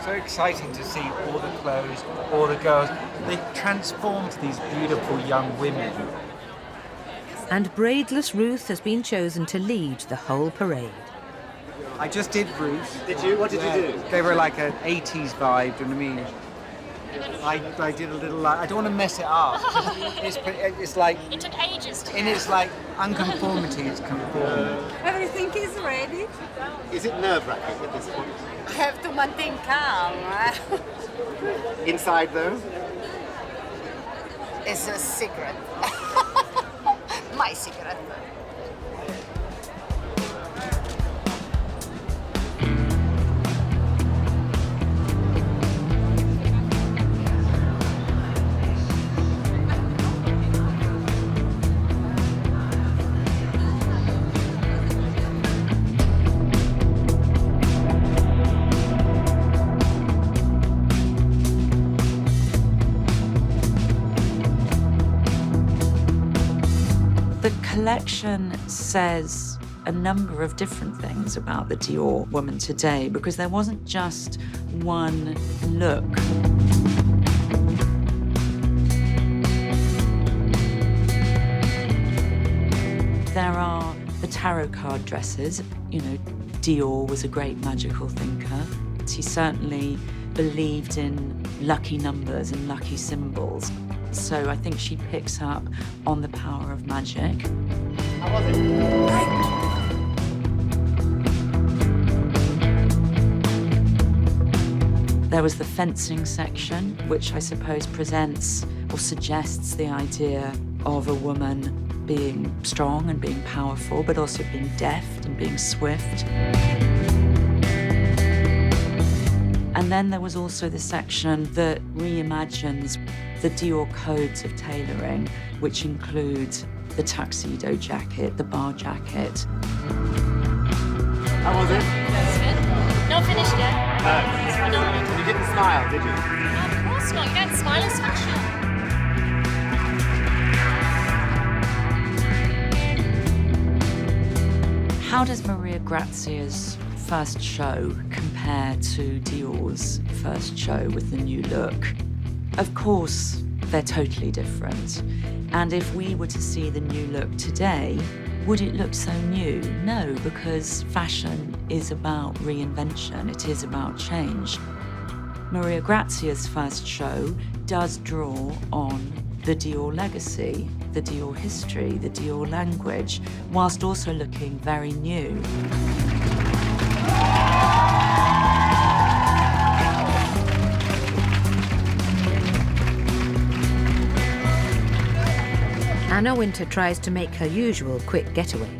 Speaker 13: So exciting to see all the clothes, all the girls. They transformed these beautiful young women.
Speaker 1: And braideless Ruth has been chosen to lead the whole parade.
Speaker 13: I just did Ruth.
Speaker 2: Did you? What did you do?
Speaker 13: Gave her like an 80s vibe, do you know what I mean? I did a little, I don't want to mess it up. It's like...
Speaker 12: It took ages to
Speaker 13: in its like unconformity, it's conform.
Speaker 12: Everything is ready.
Speaker 2: Is it nerve-wracking at this point?
Speaker 12: I have to maintain calm.
Speaker 2: Inside, though?
Speaker 12: It's a secret. My secret.
Speaker 16: The collection says a number of different things about the Dior woman today because there wasn't just one look. There are the tarot card dresses. You know, Dior was a great magical thinker. He certainly believed in lucky numbers and lucky symbols. So I think she picks up on the power of magic.
Speaker 2: How was it?
Speaker 16: There was the fencing section, which I suppose presents or suggests the idea of a woman being strong and being powerful, but also being deft and being swift. And then there was also the section that reimagines the Dior codes of tailoring, which include the tuxedo jacket, the bar jacket.
Speaker 2: How was it?
Speaker 12: That's good. Not finished yet.
Speaker 2: No.
Speaker 12: It's phenomenal.
Speaker 2: You didn't smile, did you?
Speaker 12: No, of course not. You don't smile, it's fashion.
Speaker 16: How does Maria Grazia's first show compare to Dior's first show with the new look? Of course, they're totally different. And if we were to see the new look today, would it look so new? No, because fashion is about reinvention. It is about change. Maria Grazia's first show does draw on the Dior legacy, the Dior history, the Dior language, whilst also looking very new.
Speaker 1: Anna Wintour tries to make her usual quick getaway.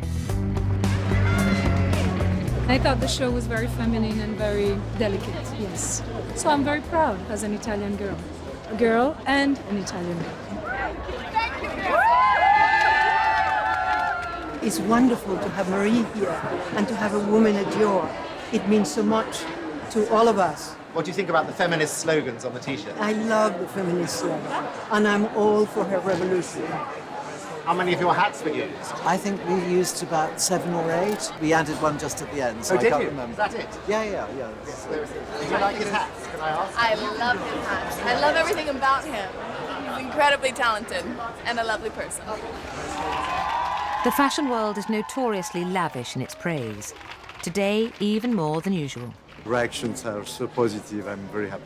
Speaker 17: I thought the show was very feminine and very delicate, yes. So I'm very proud as an Italian girl. A girl and an Italian girl.
Speaker 20: It's wonderful to have Marie here and to have a woman at Dior. It means so much to all of us.
Speaker 2: What do you think about the feminist slogans on the T-shirt?
Speaker 20: I love the feminist slogan, and I'm all for her revolution.
Speaker 2: How many of your hats were used?
Speaker 24: I think we used about 7 or 8. We added one just at the end, so
Speaker 2: Oh,
Speaker 24: I
Speaker 2: did
Speaker 24: can't
Speaker 2: you?
Speaker 24: remember.
Speaker 2: Is that it?
Speaker 24: Yeah.
Speaker 2: Yes, there is. Did you like his hats? Can I ask?
Speaker 25: I love his hats. I love everything about him. He's incredibly talented and a lovely person.
Speaker 1: The fashion world is notoriously lavish in its praise. Today, even more than usual.
Speaker 24: Reactions are so positive, I'm very happy.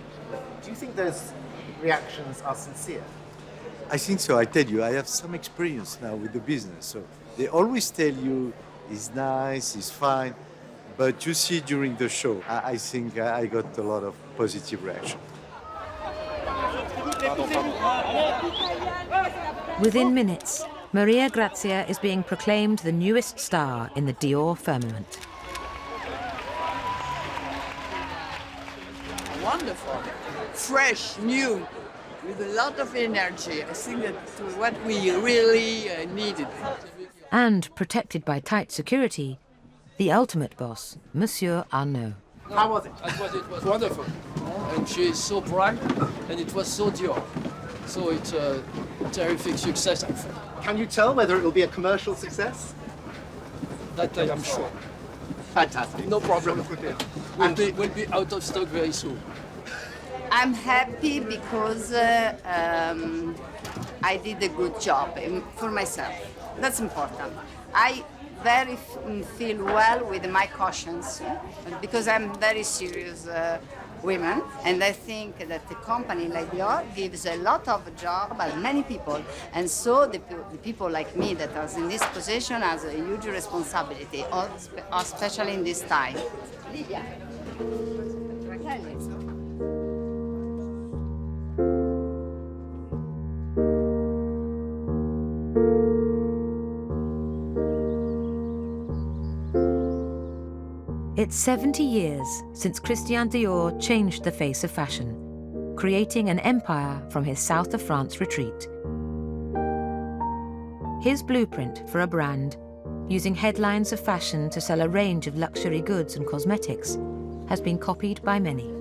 Speaker 2: Do you think those reactions are sincere?
Speaker 24: I think so, I tell you, I have some experience now with the business. So they always tell you it's nice, it's fine, but you see during the show, I think I got a lot of positive reaction.
Speaker 1: Within minutes, Maria Grazia is being proclaimed the newest star in the Dior firmament.
Speaker 5: wonderful. Fresh, new, with a lot of energy. I think that's what we really needed.
Speaker 1: And protected by tight security, the ultimate boss, Monsieur Arnault.
Speaker 7: How was it? It was wonderful. And she is so bright, and it was so Dior. So it's a terrific success, I think.
Speaker 2: Can you tell whether it will be a commercial success?
Speaker 7: That I am sure.
Speaker 2: Fantastic.
Speaker 7: No problem. We'll be out of stock very soon.
Speaker 11: I'm happy because I did a good job for myself. That's important. I very feel well with my conscience because I'm very serious woman, and I think that the company like Dior gives a lot of job at many people, and so the people like me that are in this position has a huge responsibility, especially in this time. Livia.
Speaker 1: It's 70 years since Christian Dior changed the face of fashion, creating an empire from his south of France retreat. His blueprint for a brand, using headlines of fashion to sell a range of luxury goods and cosmetics, has been copied by many.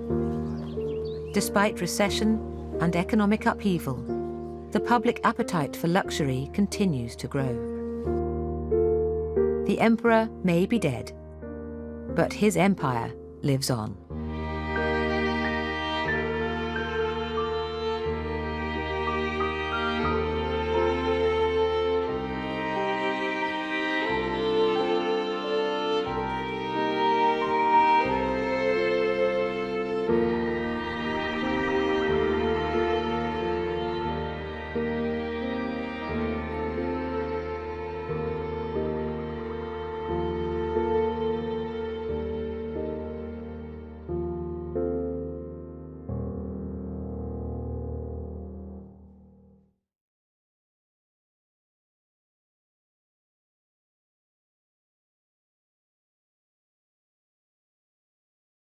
Speaker 1: Despite recession and economic upheaval, the public appetite for luxury continues to grow. The emperor may be dead, but his empire lives on.